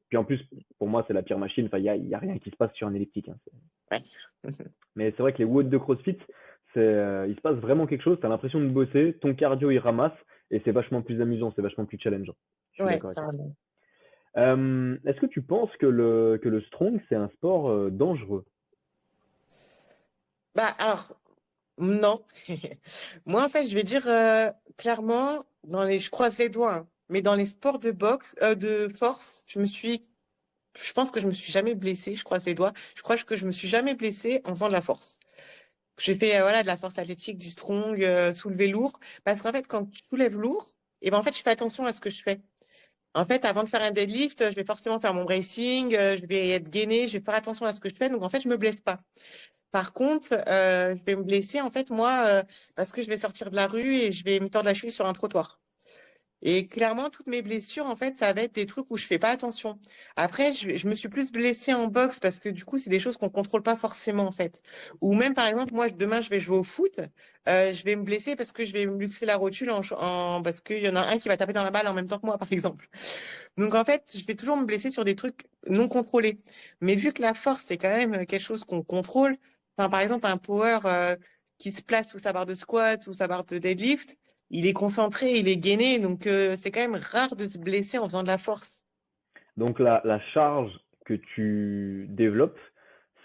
Puis en plus, pour moi, c'est la pire machine. Enfin, il y a rien qui se passe sur un elliptique, hein. Ouais. Mais c'est vrai que les watts de CrossFit, il se passe vraiment quelque chose. Tu as l'impression de bosser, ton cardio il ramasse et c'est vachement plus amusant, c'est vachement plus challengeant. Je suis Ouais, d'accord avec toi. carrément. Est-ce que tu penses que le strong c'est un sport dangereux? Bah alors, non. Moi, en fait, je vais dire clairement, je croise les doigts, hein, mais dans les sports de boxe, de force, je pense que je me suis jamais blessée, je croise les doigts. Je crois que je me suis jamais blessée en faisant de la force. J'ai fait voilà de la force athlétique, du strong, soulever lourd, parce qu'en fait, quand tu soulèves lourd, et ben en fait, je fais attention à ce que je fais. En fait, avant de faire un deadlift, je vais forcément faire mon bracing, je vais être gainée, je vais faire attention à ce que je fais. Donc, en fait, je me blesse pas. Par contre, je vais me blesser, en fait, moi, parce que je vais sortir de la rue et je vais me tordre la cheville sur un trottoir. Et clairement, toutes mes blessures, en fait, ça va être des trucs où je fais pas attention. Après, je me suis plus blessée en boxe parce que du coup, c'est des choses qu'on contrôle pas forcément, en fait. Ou même, par exemple, moi, demain, je vais jouer au foot. Je vais me blesser parce que je vais me luxer la rotule parce qu'il y en a un qui va taper dans la balle en même temps que moi, par exemple. Donc, en fait, je vais toujours me blesser sur des trucs non contrôlés. Mais vu que la force, c'est quand même quelque chose qu'on contrôle, enfin, par exemple, un power qui se place sous sa barre de squat ou sa barre de deadlift, il est concentré, il est gainé, donc c'est quand même rare de se blesser en faisant de la force. Donc la charge que tu développes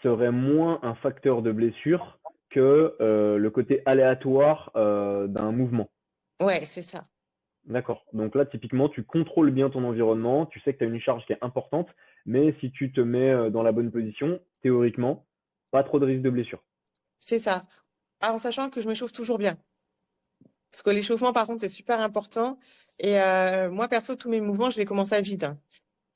serait moins un facteur de blessure que le côté aléatoire d'un mouvement. Ouais, c'est ça. D'accord. Donc là, typiquement, tu contrôles bien ton environnement, tu sais que tu as une charge qui est importante, Mais si tu te mets dans la bonne position, théoriquement, pas trop de risque de blessure. C'est ça. Ah, en sachant que je m'échauffe toujours bien. Parce que l'échauffement, par contre, c'est super important. Et moi, perso, tous mes mouvements, je les commence à vide, hein.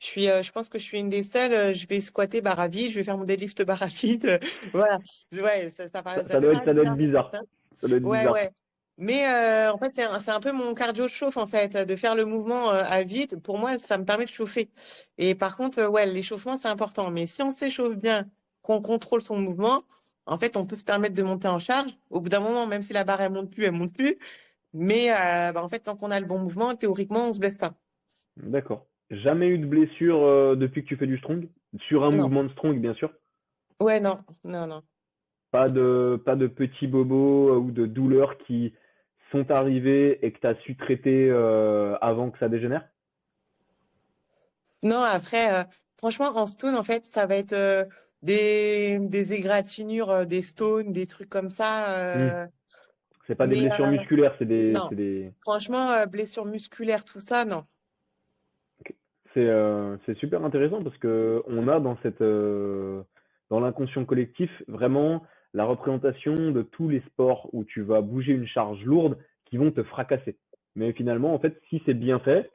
Je pense que je suis une des seules. Je vais squatter barre à vide, je vais faire mon deadlift barre à vide. Voilà. Ouais, ça peut Ça paraître doit être bizarre pour bizarre. certains. Ça doit être Ouais, bizarre. ouais. Mais en fait, c'est un peu mon cardio chauffe, en fait, de faire le mouvement à vide. Pour moi, ça me permet de chauffer. Et par contre, ouais, l'échauffement, c'est important. Mais si on s'échauffe bien, qu'on contrôle son mouvement, en fait, on peut se permettre de monter en charge. Au bout d'un moment, même si la barre, elle monte plus, elle monte plus. Mais en fait, tant qu'on a le bon mouvement, théoriquement, on se blesse pas. D'accord. Jamais eu de blessure depuis que tu fais du strong? Sur un Non. mouvement de strong, bien sûr. Ouais, non, non, non. Pas de petits bobos ou de douleurs qui sont arrivés et que tu as su traiter avant que ça dégénère? Non, après, franchement, en stone, en fait, ça va être des égratignures, des stones, des trucs comme ça. Hmm. C'est pas des Mais blessures musculaires, non, c'est des... franchement, blessures musculaires, tout ça, non. Ok. C'est super intéressant parce que on a dans dans l'inconscient collectif vraiment la représentation de tous les sports où tu vas bouger une charge lourde qui vont te fracasser. Mais finalement, en fait, si c'est bien fait,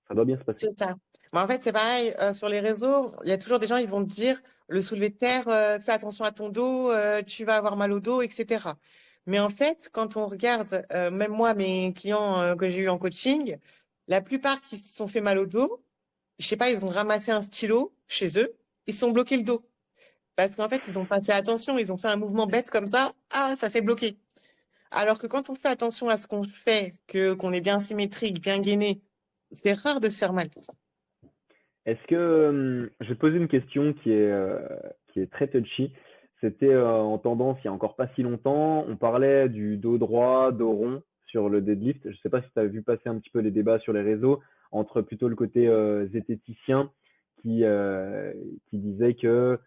ça doit bien se passer. C'est ça. Mais en fait, c'est pareil, sur les réseaux, il y a toujours des gens, ils vont te dire, le soulevé de terre, fais attention à ton dos, tu vas avoir mal au dos, etc. Mais en fait, quand on regarde, même moi, mes clients que j'ai eu en coaching, la plupart qui se sont fait mal au dos, je sais pas, ils ont ramassé un stylo chez eux, ils se sont bloqués le dos. Parce qu'en fait, ils ont pas fait attention, ils ont fait un mouvement bête comme ça, ah, ça s'est bloqué. Alors que quand on fait attention à ce qu'on fait, que qu'on est bien symétrique, bien gainé, c'est rare de se faire mal. Est-ce que je vais te poser une question qui est très touchy. C'était en tendance il y a encore pas si longtemps. On parlait du dos droit, dos rond sur le deadlift. Je ne sais pas si tu as vu passer un petit peu les débats sur les réseaux entre plutôt le côté zététicien qui, euh, qui disait que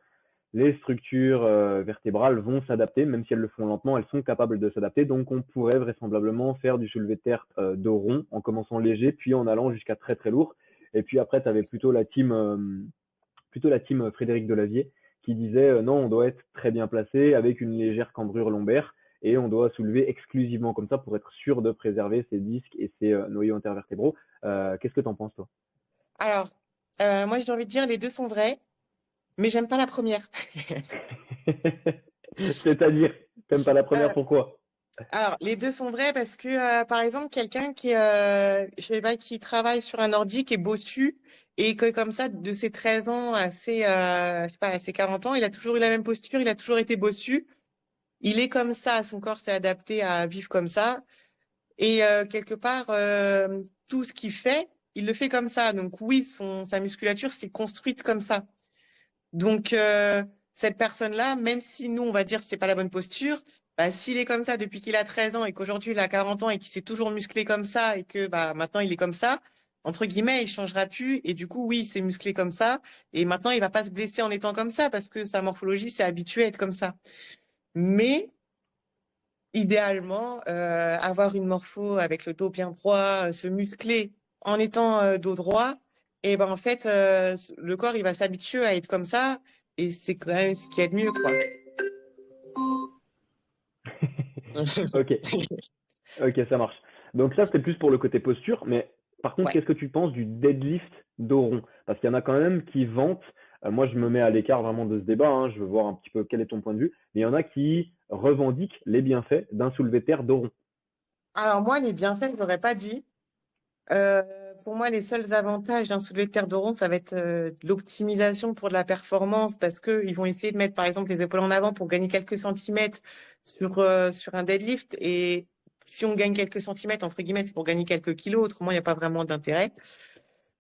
les structures vertébrales vont s'adapter, même si elles le font lentement, elles sont capables de s'adapter. Donc on pourrait vraisemblablement faire du soulevé de terre dos rond en commençant léger, puis en allant jusqu'à très très lourd. Et puis après, tu avais plutôt la team Frédéric Delavier qui disait non, on doit être très bien placé avec une légère cambrure lombaire et on doit soulever exclusivement comme ça pour être sûr de préserver ses disques et ses noyaux intervertébraux. Qu'est-ce que tu en penses, toi? Alors, moi, j'ai envie de dire, les deux sont vrais, mais j'aime pas la première. C'est-à-dire, t'aimes pas la première, Euh, pourquoi? alors, les deux sont vrais parce que, par exemple, quelqu'un je sais pas, qui travaille sur un ordi, qui est bossu, et que comme ça, de ses 13 ans je sais pas, à ses 40 ans, il a toujours eu la même posture, il a toujours été bossu. Il est comme ça, son corps s'est adapté à vivre comme ça. Et quelque part, tout ce qu'il fait, il le fait comme ça. Donc oui, sa musculature s'est construite comme ça. Donc, cette personne-là, même si nous, on va dire que c'est pas la bonne posture, bah, s'il est comme ça depuis qu'il a 13 ans et qu'aujourd'hui il a 40 ans et qu'il s'est toujours musclé comme ça et que bah, maintenant il est comme ça, entre guillemets, il changera plus. Et du coup, oui, il s'est musclé comme ça. Et maintenant, il va pas se blesser en étant comme ça parce que sa morphologie s'est habituée à être comme ça. Mais idéalement, avoir une morpho avec le dos bien droit, se muscler en étant dos droit, et ben en fait, le corps il va s'habituer à être comme ça, et c'est quand même ce qui est de mieux, quoi. Ok, ok, ça marche. Donc ça, c'était plus pour le côté posture, mais par contre, Ouais. qu'est-ce que tu penses du deadlift dos rond? Parce qu'il y en a quand même qui vantent, moi je me mets à l'écart vraiment de ce débat, hein, je veux voir un petit peu quel est ton point de vue, mais il y en a qui revendiquent les bienfaits d'un soulevé de terre dos rond. Alors moi, les bienfaits, je l'aurais pas dit. Pour moi, les seuls avantages d'un soulevé de terre de rond, ça va être de l'optimisation pour de la performance, parce que ils vont essayer de mettre, par exemple, les épaules en avant pour gagner quelques centimètres sur un deadlift. Et si on gagne quelques centimètres, entre guillemets, c'est pour gagner quelques kilos. Autrement, il n'y a pas vraiment d'intérêt.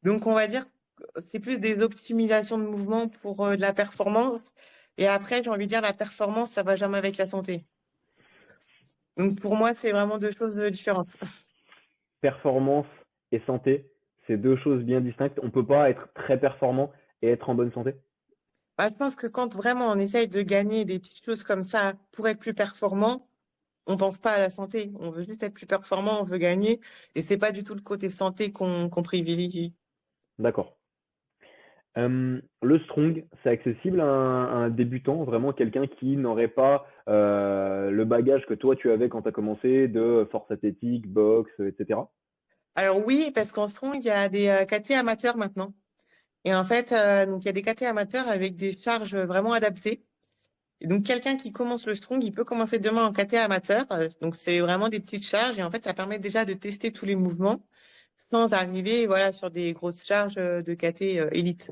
Donc, on va dire que c'est plus des optimisations de mouvement pour de la performance. Et après, j'ai envie de dire, la performance, ça va jamais avec la santé. Donc, pour moi, c'est vraiment deux choses différentes. Performance et santé, c'est deux choses bien distinctes. On peut pas être très performant et être en bonne santé. Bah, je pense que quand vraiment on essaye de gagner des petites choses comme ça pour être plus performant, on pense pas à la santé. On veut juste être plus performant, on veut gagner. Et c'est pas du tout le côté santé qu'on privilégie. D'accord. Le strong, c'est accessible à un débutant, vraiment quelqu'un qui n'aurait pas le bagage que toi tu avais quand tu as commencé de force athlétique, boxe, etc. Alors oui, parce qu'en strong, il y a des KT amateurs maintenant. Et en fait, donc il y a des KT amateurs avec des charges vraiment adaptées. Et donc quelqu'un qui commence le strong, il peut commencer demain en KT amateur. Donc c'est vraiment des petites charges et en fait, ça permet déjà de tester tous les mouvements sans arriver voilà sur des grosses charges de KT élite.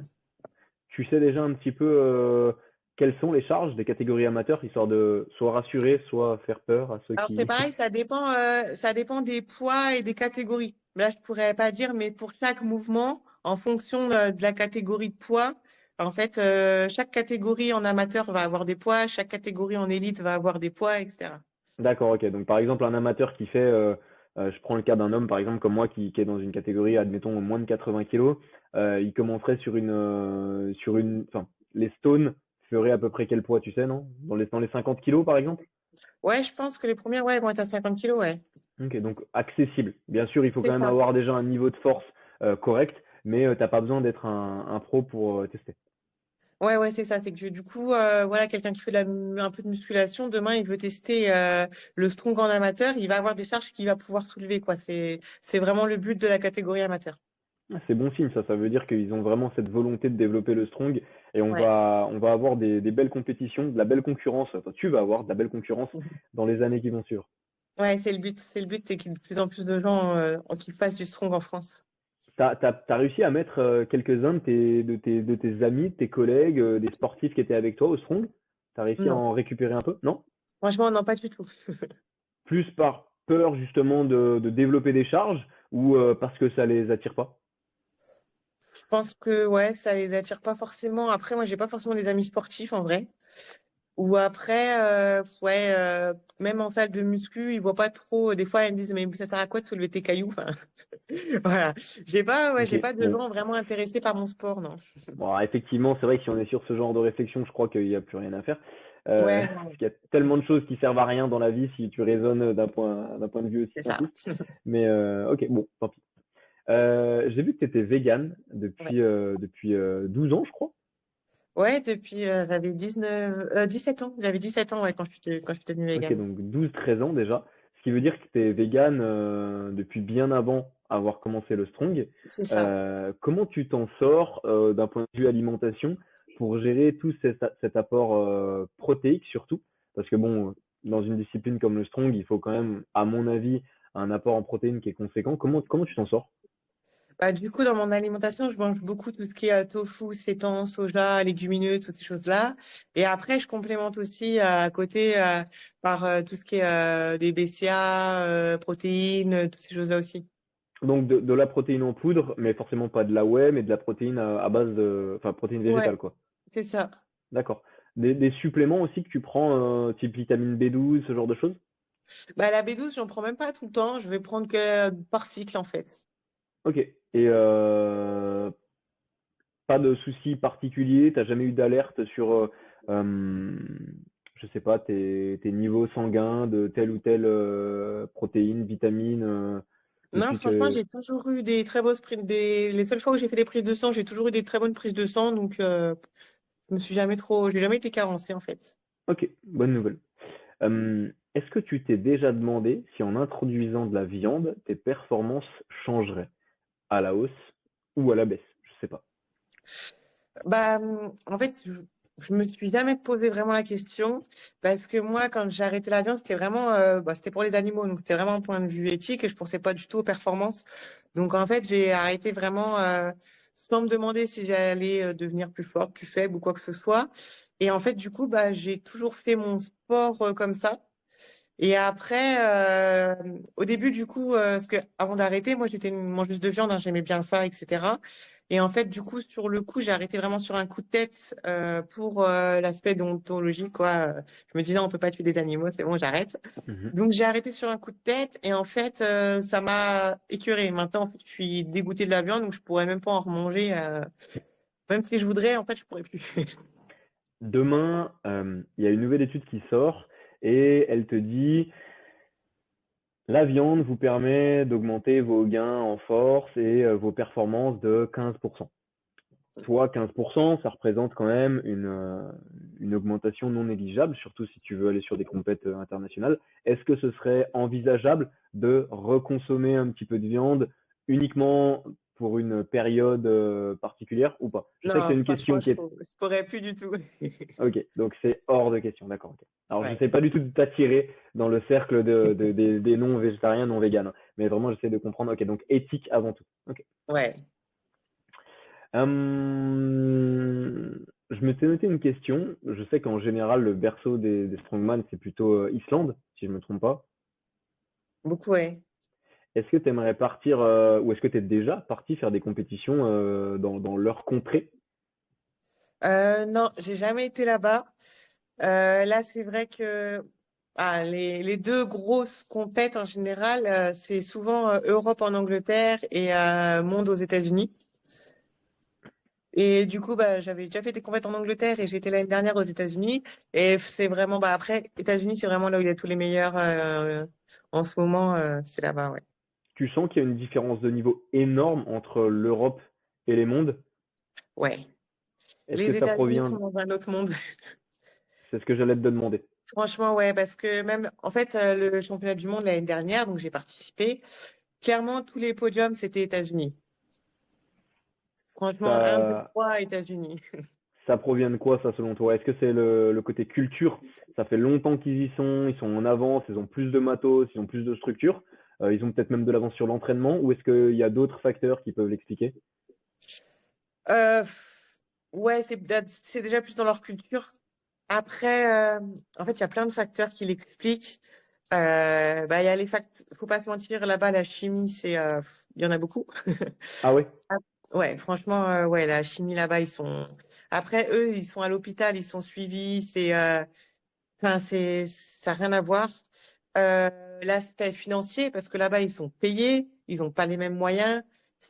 Tu sais déjà un petit peu quelles sont les charges des catégories amateurs, histoire de soit rassurer, soit faire peur à ceux Alors c'est qui... pareil, ça dépend des poids et des catégories. Là, je pourrais pas dire, mais pour chaque mouvement, en fonction de la catégorie de poids, en fait, chaque catégorie en amateur va avoir des poids, chaque catégorie en élite va avoir des poids, etc. D'accord, ok. Donc par exemple, un amateur qui fait, je prends le cas d'un homme par exemple comme moi qui est dans une catégorie, admettons, moins de 80 kilos, il commencerait enfin, les stones feraient à peu près quel poids, tu sais, non? Dans les 50 kilos par exemple? Ouais, je pense que les premières, ouais, vont être à 50 kilos, ouais. Ok, donc accessible. Bien sûr, il faut quand C'est même ça. avoir déjà un niveau de force correct, mais t'as pas besoin d'être un pro pour tester. Ouais, ouais, c'est ça. C'est que du coup, voilà, quelqu'un qui fait un peu de musculation, demain, il veut tester le strong en amateur, il va avoir des charges qu'il va pouvoir soulever, quoi. C'est vraiment le but de la catégorie amateur. Ah, c'est bon signe, ça veut dire qu'ils ont vraiment cette volonté de développer le strong et Ouais. on va avoir des belles compétitions, de la belle concurrence, enfin tu vas avoir de la belle concurrence dans les années qui vont suivre. Ouais, c'est le but. C'est le but, c'est qu'il y ait de plus en plus de gens qui fassent du strong en France. T'as réussi à mettre quelques-uns de tes amis, de tes collègues, des sportifs qui étaient avec toi au strong? T'as réussi à Non, en récupérer un peu? Non? franchement, non, pas du tout. Plus par peur justement de développer des charges ou parce que ça les attire pas? Je pense que ouais, ça les attire pas forcément. Après, moi, j'ai pas forcément des amis sportifs en vrai. Ou après, ouais, même en salle de muscu, ils voient pas trop. Des fois, ils me disent, mais ça sert à quoi de soulever tes cailloux? Enfin, voilà. Ouais, Ok, j'ai pas de bon. gens vraiment intéressés par mon sport, non. Bon, effectivement, c'est vrai que si on est sur ce genre de réflexion, je crois qu'il n'y a plus rien à faire. Ouais, Parce non, qu'il y a tellement de choses qui servent à rien dans la vie si tu raisonnes d'un point de vue aussi c'est ça. simpliste. Mais ok, bon, tant pis. J'ai vu que tu étais vegan Ouais. depuis 12 ans, je crois. Ouais, depuis j'avais 17 ans. J'avais 17 ans ouais, quand je suis devenue Ok, végane. donc 12-13 ans déjà. Ce qui veut dire que tu es vegan depuis bien avant avoir commencé le strong. C'est ça. Comment tu t'en sors d'un point de vue alimentation pour gérer tout cet apport protéique surtout? Parce que bon, dans une discipline comme le strong, il faut quand même, à mon avis, un apport en protéines qui est conséquent. Comment tu t'en sors? Bah, du coup, dans mon alimentation, je mange beaucoup tout ce qui est tofu, sétan, soja, légumineux, toutes ces choses-là. Et après, je complémente aussi à côté par tout ce qui est des BCA, protéines, toutes ces choses-là aussi. Donc de la protéine en poudre, mais forcément pas de la whey, mais de la protéine à base de, enfin protéine Ouais, végétale quoi. c'est ça. D'accord. Des suppléments aussi que tu prends, type vitamine B12, ce genre de choses? Bah, la B12, j'en prends même pas tout le temps. Je vais prendre que par cycle, en fait. Ok. Et pas de soucis particuliers, t'as jamais eu d'alerte sur, euh, je sais pas, tes niveaux sanguins de telle ou telle protéine, vitamine, Non, depuis franchement, que... j'ai toujours eu des très beaux prises. Les seules fois où j'ai fait des prises de sang, j'ai toujours eu des très bonnes prises de sang. Donc, j'ai jamais été carencée, en fait. Ok, bonne nouvelle. Est-ce que tu t'es déjà demandé si en introduisant de la viande, tes performances changeraient à la hausse ou à la baisse? Je sais pas. Bah, en fait, je me suis jamais posé vraiment la question parce que moi, quand j'ai arrêté la viande, c'était vraiment, c'était pour les animaux, donc c'était vraiment un point de vue éthique et je pensais pas du tout aux performances. Donc en fait, j'ai arrêté vraiment sans me demander si j'allais devenir plus forte, plus faible ou quoi que ce soit. Et en fait, du coup, bah, j'ai toujours fait mon sport comme ça. Et après, au début, du coup, parce que avant d'arrêter, moi, j'étais une mangeuse de viande, hein, j'aimais bien ça, etc. Et en fait, du coup, sur le coup, j'ai arrêté vraiment sur un coup de tête pour l'aspect déontologique, quoi. Je me disais, on peut pas tuer des animaux, c'est bon, j'arrête. Mhm. Donc, j'ai arrêté sur un coup de tête et en fait, ça m'a écœurée. Maintenant, en fait, je suis dégoûtée de la viande, donc je pourrais même pas en remanger. Même si je voudrais, en fait, je pourrais plus. Demain, il y a une nouvelle étude qui sort et elle te dit la viande vous permet d'augmenter vos gains en force et vos performances de 15%. toi, 15%, ça représente quand même une augmentation non négligeable, surtout si tu veux aller sur des compètes internationales. Est-ce que ce serait envisageable de reconsommer un petit peu de viande uniquement pour une période particulière ou pas? Je sais que c'est Non, une franchement, question qui est... je pourrais plus du tout. Ok, donc c'est hors de question, d'accord. Ok. Alors je Ouais, sais pas du tout de t'attirer dans le cercle des non-végétariens, non-véganes, hein, mais vraiment j'essaie de comprendre. Ok, donc éthique avant tout. Ok. ouais. Je m'étais noté une question. Je sais qu'en général, le berceau des strongman, c'est plutôt Islande, si je me trompe pas. Beaucoup, ouais. Est-ce que tu aimerais partir, ou est-ce que tu es déjà parti faire des compétitions dans leur contrée? Non, j'ai jamais été là-bas. Là, c'est vrai que les deux grosses compètes en général, c'est souvent Europe en Angleterre et Monde aux États-Unis. Et du coup, bah, j'avais déjà fait des compètes en Angleterre et j'étais l'année dernière aux États-Unis. Et c'est vraiment, bah, après, États-Unis, c'est vraiment là où il y a tous les meilleurs en ce moment, c'est là-bas, ouais. Tu sens qu'il y a une différence de niveau énorme entre l'Europe et les mondes? Ouais. Est-ce que Les ça États-Unis provient... sont dans un autre monde. C'est ce que j'allais te demander. Franchement, ouais, parce que même, en fait, le championnat du monde l'année dernière, donc j'ai participé. Clairement, tous les podiums, c'était États-Unis. Franchement, un, deux, Ça, trois, États-Unis. ça provient de quoi, ça, selon toi? Est-ce que c'est le côté culture? Ça fait longtemps qu'ils y sont, ils sont en avance, ils ont plus de matos, ils ont plus de structure, ils ont peut-être même de l'avance sur l'entraînement, ou est-ce qu'il y a d'autres facteurs qui peuvent l'expliquer? Euh, ouais, c'est déjà plus dans leur culture. Après, en fait, il y a plein de facteurs qui l'expliquent. Bah, il y a les facteurs, faut pas se mentir, là-bas, la chimie, il y en a beaucoup. Ah ouais? Ah, ouais, franchement, ouais, la chimie là-bas, après, eux, ils sont à l'hôpital, ils sont suivis, enfin, ça n'a rien à voir. L'aspect financier, parce que là-bas, ils sont payés, ils n'ont pas les mêmes moyens.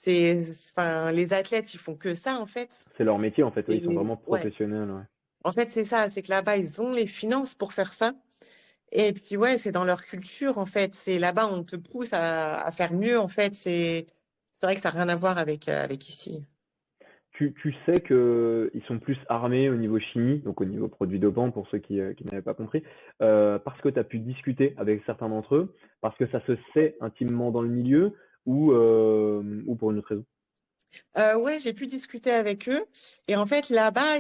Enfin, les athlètes, ils font que ça, en fait. C'est leur métier, en fait, oui, C'est, ils sont vraiment ouais. professionnels, ouais. En fait, c'est ça, c'est que là-bas, ils ont les finances pour faire ça. Et puis, ouais, c'est dans leur culture, en fait. C'est là-bas, on te pousse à faire mieux, en fait. C'est vrai que ça n'a rien à voir avec ici. Tu sais qu'ils sont plus armés au niveau chimie, donc au niveau produits dopants pour ceux qui n'avaient pas compris, parce que tu as pu discuter avec certains d'entre eux, parce que ça se sait intimement dans le milieu, ou pour une autre raison. Ouais, j'ai pu discuter avec eux. Et en fait, là-bas,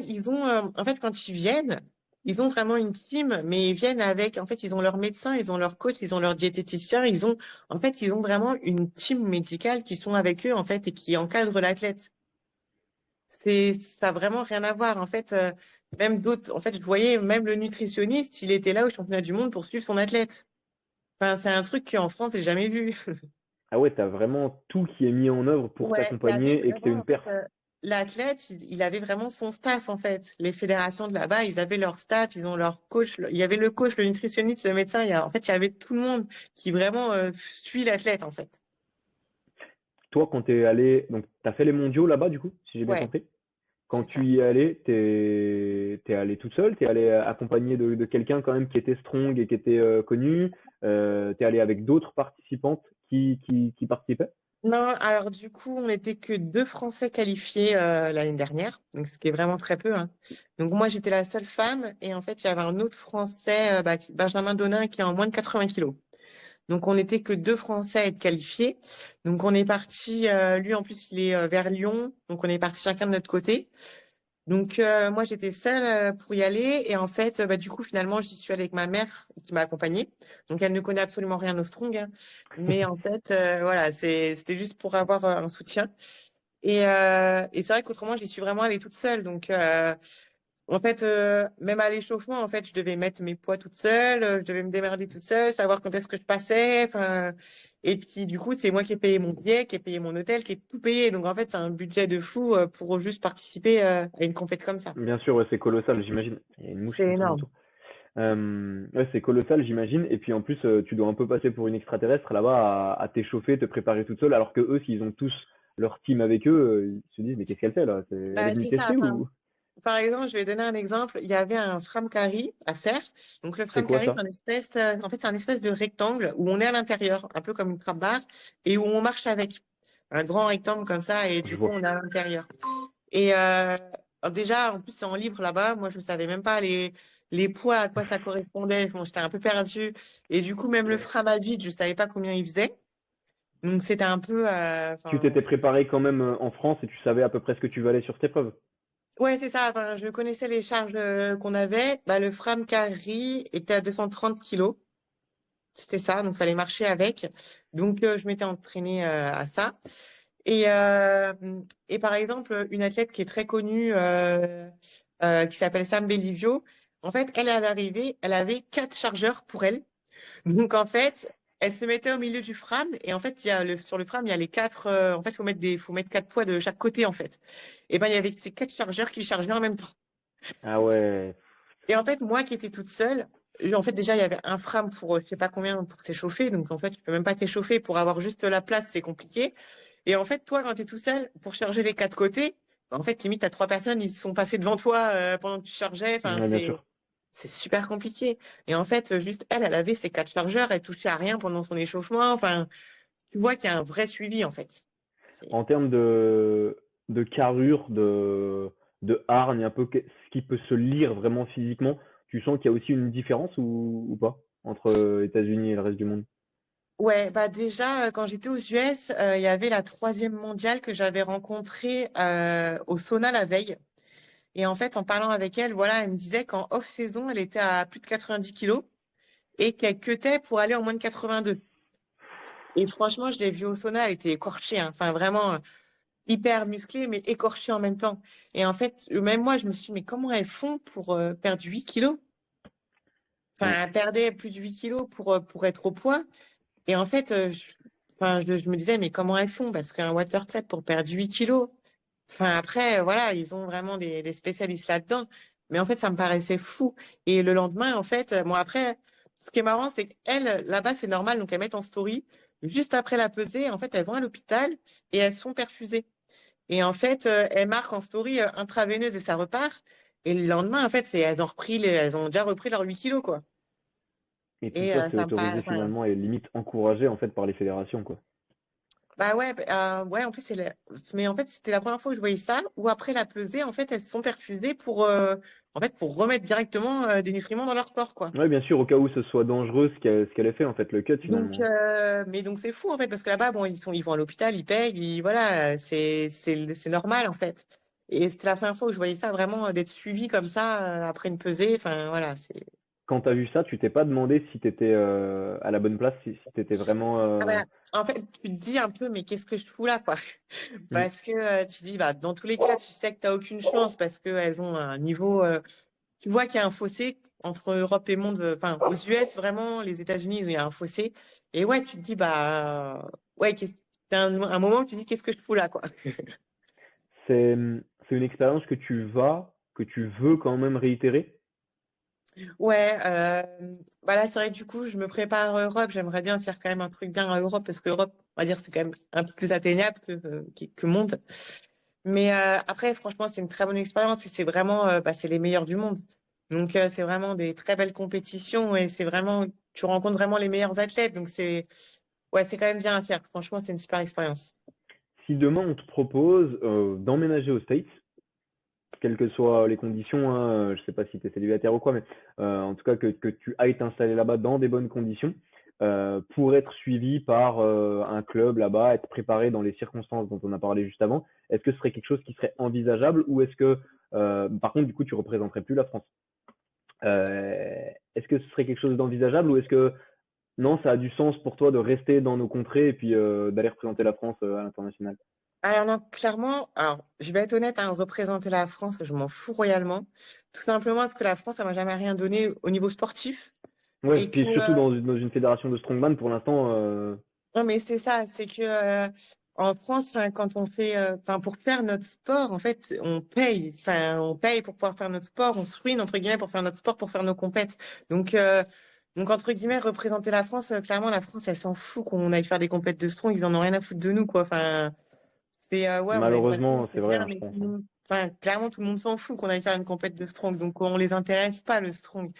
en fait, quand ils viennent, ils ont vraiment une team, mais ils viennent en fait, ils ont leur médecin, ils ont leur coach, ils ont leur diététicien, en fait, ils ont vraiment une team médicale qui sont avec eux, en fait, et qui encadre l'athlète. Ça a vraiment rien à voir. En fait, même d'autres, en fait, je voyais même le nutritionniste, il était là au championnat du monde pour suivre son athlète. Enfin, c'est un truc qu'en France, j'ai jamais vu. Ah ouais, tu as vraiment tout qui est mis en œuvre pour Ouais, il y avait t'accompagner et que tu aies vraiment, une en fait, perf. l'athlète, il avait vraiment son staff, en fait. Les fédérations de là-bas, ils avaient leur staff, ils ont leur coach. Il y avait le coach, le nutritionniste, le médecin. En fait, il y avait tout le monde qui vraiment suit l'athlète, en fait. Toi, quand tu es allé, donc tu as fait les mondiaux là-bas, du coup, si j'ai bien Ouais, compris. Quand c'est tu ça. y es allé, t'es allé toute seule, t'es allé accompagné de quelqu'un quand même qui était strong et qui était connu, t'es allé avec d'autres participantes qui participaient. Non, alors du coup, on n'était que deux Français qualifiés l'année dernière, donc ce qui est vraiment très peu, hein. Donc moi, j'étais la seule femme et en fait, il y avait un autre Français, Benjamin Donin, qui est en moins de 80 kilos. Donc on n'était que deux Français à être qualifiés. Donc on est parti, lui en plus, il est vers Lyon, donc on est parti chacun de notre côté. Donc moi j'étais seule pour y aller et en fait du coup finalement j'y suis allée avec ma mère qui m'a accompagnée. Donc elle ne connaît absolument rien au strong, hein. Mais en fait voilà c'était juste pour avoir un soutien et c'est vrai qu'autrement j'y suis vraiment allée toute seule. Donc en fait même à l'échauffement en fait je devais mettre mes poids toute seule, je devais me démerder toute seule, savoir quand est-ce que je passais. Enfin et puis du coup c'est moi qui ai payé mon billet, qui ai payé mon hôtel, qui ai tout payé. Donc en fait c'est un budget de fou pour juste participer à une compète comme ça. Bien sûr, ouais, c'est colossal, j'imagine. Il y a une mouche C'est qui me tourne énorme. autour. Ouais, c'est colossal, j'imagine. Et puis en plus, tu dois un peu passer pour une extraterrestre là-bas à t'échauffer, te préparer toute seule, alors que eux, s'ils ont tous leur team avec eux, ils se disent, mais qu'est-ce qu'elle fait là? Elle est venue C'est ça. tester Enfin, ou? par exemple, je vais donner un exemple. Il y avait un Fram Carry à faire. Donc, le C'est Fram quoi Carry, ça? en fait, c'est un espèce de rectangle où on est à l'intérieur, un peu comme une trappe barre, et où on marche avec. Un grand rectangle comme ça, et Je du coup, vois. on est à l'intérieur. Et alors déjà, en plus, c'est en livre là-bas. Moi, je savais même pas les poids, à quoi ça correspondait. Bon, j'étais un peu perdue. Et du coup, même le frein à vide, je savais pas combien il faisait. Donc, c'était un peu... Tu enfin, t'étais préparé quand même en France et tu savais à peu près ce que tu valais sur cette épreuve. ouais, c'est ça. Enfin, je connaissais les charges qu'on avait. Bah, le Fram Carry était à 230 kilos. C'était ça. Donc, fallait marcher avec. Donc, je m'étais entraînée à ça. Et, euh, et par exemple, une athlète qui est très connue, qui s'appelle Sam Bellivio, en fait, elle, à l'arrivée, elle avait 4 chargeurs pour elle. Donc, en fait, elle se mettait au milieu du Fram. Et en fait, sur le Fram, il y a les quatre. En fait, faut mettre 4 poids de chaque côté, en fait. Et ben, il y avait ces 4 chargeurs qui chargeaient en même temps. Ah ouais. Et en fait, moi qui étais toute seule, en fait, déjà, il y avait un Fram pour je sais pas combien pour s'échauffer. Donc, en fait, tu peux même pas t'échauffer pour avoir juste la place, c'est compliqué. Et en fait, toi, quand tu es tout seul, pour charger les 4 côtés, bah, en fait, limite, t'as 3 personnes, ils sont passés devant toi pendant que tu chargeais. Enfin, Ouais, bien sûr. c'est super compliqué. Et en fait, juste elle avait ses 4 chargeurs, elle touchait à rien pendant son échauffement. Enfin, tu vois qu'il y a un vrai suivi, en fait. C'est... En termes de carrure, de hargne, un peu ce qui peut se lire vraiment physiquement, tu sens qu'il y a aussi une différence ou pas entre États-Unis et le reste du monde? Ouais, bah déjà, quand j'étais aux US, il y avait la troisième mondiale que j'avais rencontrée au sauna la veille. Et en fait, en parlant avec elle, voilà, elle me disait qu'en off-saison, elle était à plus de 90 kilos et qu'elle cutait pour aller en moins de 82. Et franchement, je l'ai vue au sauna, elle était écorchée, hein. Enfin, vraiment hyper musclée, mais écorchée en même temps. Et en fait, même moi, je me suis dit, mais comment elles font pour perdre 8 kilos? Ouais. Enfin, elle perdait plus de 8 kilos pour être au poids. Et en fait, enfin, je me disais, mais comment elles font? Parce qu'un watercrab pour perdre 8 kilos, enfin, après, voilà, ils ont vraiment des spécialistes là-dedans. Mais en fait, ça me paraissait fou. Et le lendemain, en fait, bon, après, ce qui est marrant, c'est qu'elles, là-bas, c'est normal. Donc, elles mettent en story. Juste après la pesée, en fait, elles vont à l'hôpital et elles sont perfusées. Et en fait, elles marquent en story intraveineuse et ça repart. Et le lendemain, en fait, elles ont déjà repris leurs 8 kilos, quoi. Et tout Et ça, c'est ça me paraît, autorisé enfin, finalement et limite encouragé en fait par les fédérations, quoi. bah ouais, ouais, en plus, mais en fait, c'était la première fois que je voyais ça, où après la pesée, en fait, elles se sont perfusées en fait, pour remettre directement des nutriments dans leur corps, quoi. Ouais, bien sûr, au cas où ce soit dangereux ce qu'elle a fait en fait, le cut Donc, finalement. mais donc c'est fou, en fait, parce que là-bas, bon, ils vont à l'hôpital, ils payent, voilà, c'est normal, en fait. Et c'était la première fois où je voyais ça vraiment d'être suivi comme ça après une pesée. Enfin, voilà, c'est. Quand t'as vu ça, tu t'es pas demandé si t'étais à la bonne place, si t'étais vraiment. Ah bah, en fait, tu te dis un peu, mais qu'est-ce que je fous là, quoi? Hmm. Parce que tu te dis, bah, dans tous les cas, tu sais que tu n'as aucune chance parce qu'elles ont un niveau. Tu vois qu'il y a un fossé entre Europe et monde. Enfin, aux US, vraiment, les États-Unis, il y a un fossé. Et ouais, tu te dis, bah, ouais, t'as un moment où tu te dis, qu'est-ce que je fous là, quoi? C'est c'est une expérience que tu veux quand même réitérer. Ouais, bah là, c'est vrai, du coup, je me prépare à Europe. J'aimerais bien faire quand même un truc bien à Europe parce que l'Europe, on va dire, c'est quand même un peu plus atteignable que monde. Mais après, franchement, c'est une très bonne expérience et c'est vraiment, bah, c'est les meilleurs du monde. Donc, c'est vraiment des très belles compétitions et c'est vraiment, tu rencontres vraiment les meilleurs athlètes. Donc, ouais, c'est quand même bien à faire. Franchement, c'est une super expérience. Si demain on te propose d'emménager aux States, quelles que soient les conditions, hein, je sais pas si tu es célibataire ou quoi, mais en tout cas que tu ailles t'installer là-bas dans des bonnes conditions, pour être suivi par un club là-bas, être préparé dans les circonstances dont on a parlé juste avant, est-ce que ce serait quelque chose qui serait envisageable ou est-ce que, par contre, du coup, tu représenterais plus la France? Est-ce que ce serait quelque chose d'envisageable ou est-ce que non, ça a du sens pour toi de rester dans nos contrées et puis d'aller représenter la France à l'international? Alors, non, clairement, alors, je vais être honnête, hein, représenter la France, je m'en fous royalement. Tout simplement parce que la France, ça m'a jamais rien donné au niveau sportif. Ouais, Et que, puis surtout dans une fédération de strongman pour l'instant. non, mais c'est ça, c'est que en France, enfin, quand on fait, enfin, pour faire notre sport, en fait, on paye, enfin, on paye pour pouvoir faire notre sport, on se ruine entre guillemets pour faire notre sport, pour faire nos compètes. Donc, entre guillemets, représenter la France, clairement, la France, elle s'en fout qu'on aille faire des compètes de strong, ils en ont rien à foutre de nous, quoi. Enfin, c'est ouais, on a une bonne Malheureusement, c'est c'est vrai, bien, hein, je mais tout pense, le hein. monde, enfin, clairement, tout le monde s'en fout qu'on aille faire une compète de strong, donc on les intéresse pas le strong.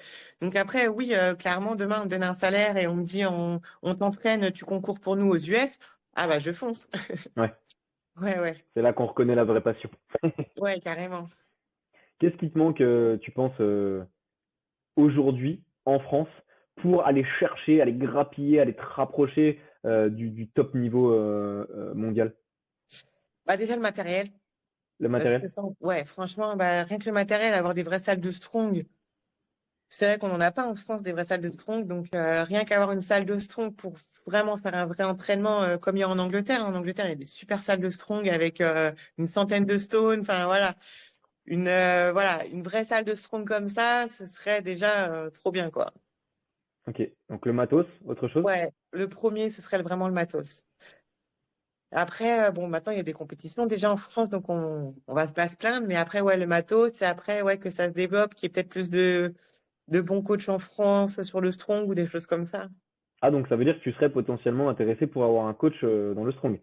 Donc après, oui, clairement, demain on me donne un salaire et on me dit on t'entraîne, tu concours pour nous aux US, ah bah je fonce. Ouais. Ouais, ouais, C'est là qu'on reconnaît la vraie passion. ouais, carrément. Qu'est-ce qui te manque, tu penses, aujourd'hui en France pour aller chercher, aller grappiller, aller te rapprocher du top niveau mondial? Bah, déjà, le matériel. Le Parce que matériel? ça, ouais, franchement, bah, rien que le matériel, avoir des vraies salles de strong. C'est vrai qu'on n'en a pas en France des vraies salles de strong. Donc, rien qu'avoir une salle de strong pour vraiment faire un vrai entraînement comme il y a en Angleterre. En Angleterre, il y a des super salles de strong avec une centaine de stones. Enfin, voilà. Voilà, une vraie salle de strong comme ça, ce serait déjà trop bien, quoi. Ok, donc le matos, autre chose? Ouais, le premier, ce serait vraiment le matos. Après, bon, maintenant, il y a des compétitions déjà en France, donc on va pas se plaindre. Mais après, ouais, le matos, c'est après, ouais, que ça se développe, qu'il y ait peut-être plus de bons coachs en France sur le strong ou des choses comme ça. Ah, donc ça veut dire que tu serais potentiellement intéressé pour avoir un coach dans le strong.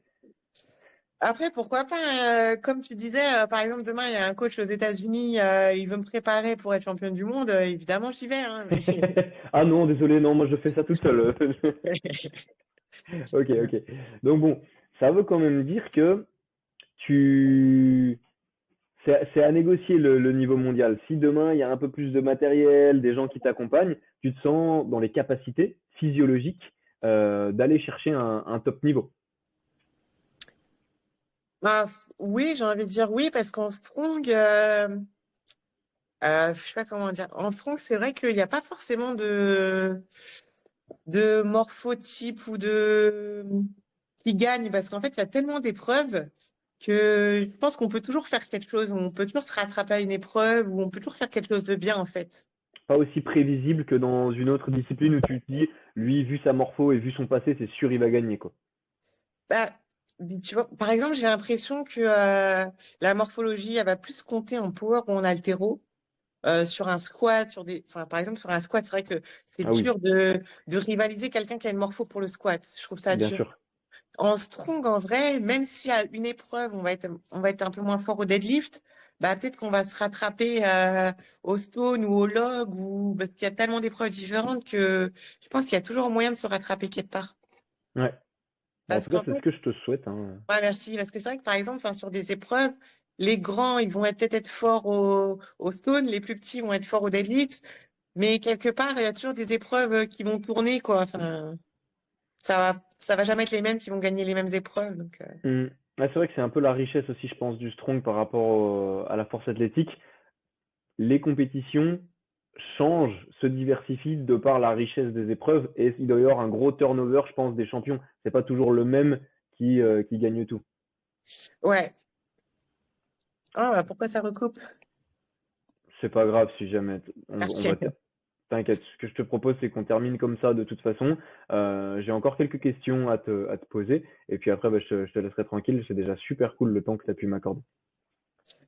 Après, pourquoi pas, comme tu disais, par exemple, demain, il y a un coach aux États-Unis, il veut me préparer pour être championne du monde, évidemment, j'y vais, hein, mais... Ah non, désolé, non, moi je fais ça toute seule. Ok, ok. Donc bon, ça veut quand même dire que tu... c'est à négocier le niveau mondial. Si demain il y a un peu plus de matériel, des gens qui t'accompagnent, tu te sens dans les capacités physiologiques d'aller chercher un top niveau. Ah, oui, j'ai envie de dire oui, parce qu'en strong, je sais pas comment dire. En strong, c'est vrai qu'il n'y a pas forcément de morphotype ou de qui gagne, parce qu'en fait, il y a tellement d'épreuves que je pense qu'on peut toujours faire quelque chose, on peut toujours se rattraper à une épreuve, ou on peut toujours faire quelque chose de bien, en fait. Pas aussi prévisible que dans une autre discipline où tu te dis, lui, vu sa morpho et vu son passé, c'est sûr il va gagner, quoi. Bah, tu vois, par exemple, j'ai l'impression que la morphologie, elle va plus compter en power ou en haltéro. Sur un squat, enfin, par exemple, sur un squat, c'est vrai que c'est Ah oui, dur de rivaliser quelqu'un qui a une morpho pour le squat. Je trouve ça bien dur. sûr. En strong, en vrai, même s'il y a une épreuve, on va être un peu moins fort au deadlift, bah, peut-être qu'on va se rattraper au stone ou au log ou parce qu'il y a tellement d'épreuves différentes que je pense qu'il y a toujours moyen de se rattraper quelque part. Ouais. Bon, en Parce tout cas, qu'en c'est ce fait, que je te souhaite, hein. ouais, merci. Parce que c'est vrai que par exemple, enfin, sur des épreuves, les grands, ils vont peut-être être forts au stone, les plus petits vont être forts au deadlift. Mais quelque part, il y a toujours des épreuves qui vont tourner, quoi. Enfin, ça va jamais être les mêmes qui vont gagner les mêmes épreuves. Donc, Hmm. Ouais, c'est vrai que c'est un peu la richesse aussi, je pense, du strong par rapport à la force athlétique. Les compétitions changent, se diversifient de par la richesse des épreuves et il doit y avoir un gros turnover, je pense, des champions. C'est pas toujours le même qui gagne tout. ouais. Ah, bah, pourquoi ça recoupe? C'est pas grave si jamais on va t'inquiète. Ce que je te propose, c'est qu'on termine comme ça de toute façon. J'ai encore quelques questions à te poser et puis après, bah, je te laisserai tranquille. C'est déjà super cool le temps que tu as pu m'accorder.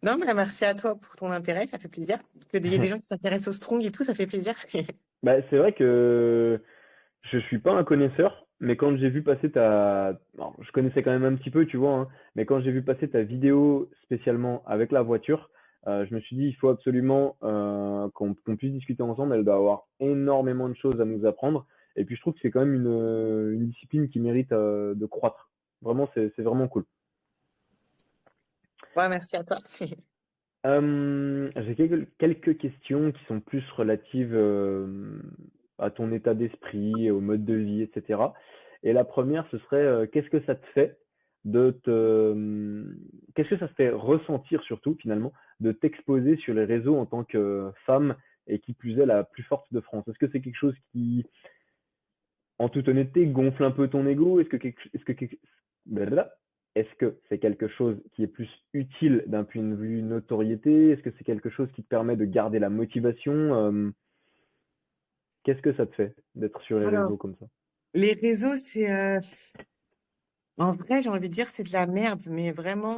Non, mais merci à toi pour ton intérêt, ça fait plaisir. Il y a des gens qui s'intéressent au strong et tout, ça fait plaisir. Bah, c'est vrai que je suis pas un connaisseur, mais quand j'ai vu passer alors, je connaissais quand même un petit peu, tu vois, hein, mais quand j'ai vu passer ta vidéo spécialement avec la voiture, je me suis dit, il faut absolument qu'on puisse discuter ensemble. Elle doit avoir énormément de choses à nous apprendre. Et puis je trouve que c'est quand même une discipline qui mérite de croître. Vraiment, c'est vraiment cool. Ouais, merci à toi. J'ai quelques questions qui sont plus relatives à ton état d'esprit, au mode de vie, etc. Et la première, ce serait qu'est-ce que ça te fait qu'est-ce que ça te fait ressentir surtout finalement de t'exposer sur les réseaux en tant que femme et qui plus est la plus forte de France? Est-ce que c'est quelque chose qui, en toute honnêteté, gonfle un peu ton ego? Blablabla. Est-ce que c'est quelque chose qui est plus utile d'un point de vue notoriété? Est-ce que c'est quelque chose qui te permet de garder la motivation? Qu'est-ce que ça te fait d'être sur les Alors, réseaux comme ça? les réseaux, en vrai, j'ai envie de dire, c'est de la merde, mais vraiment.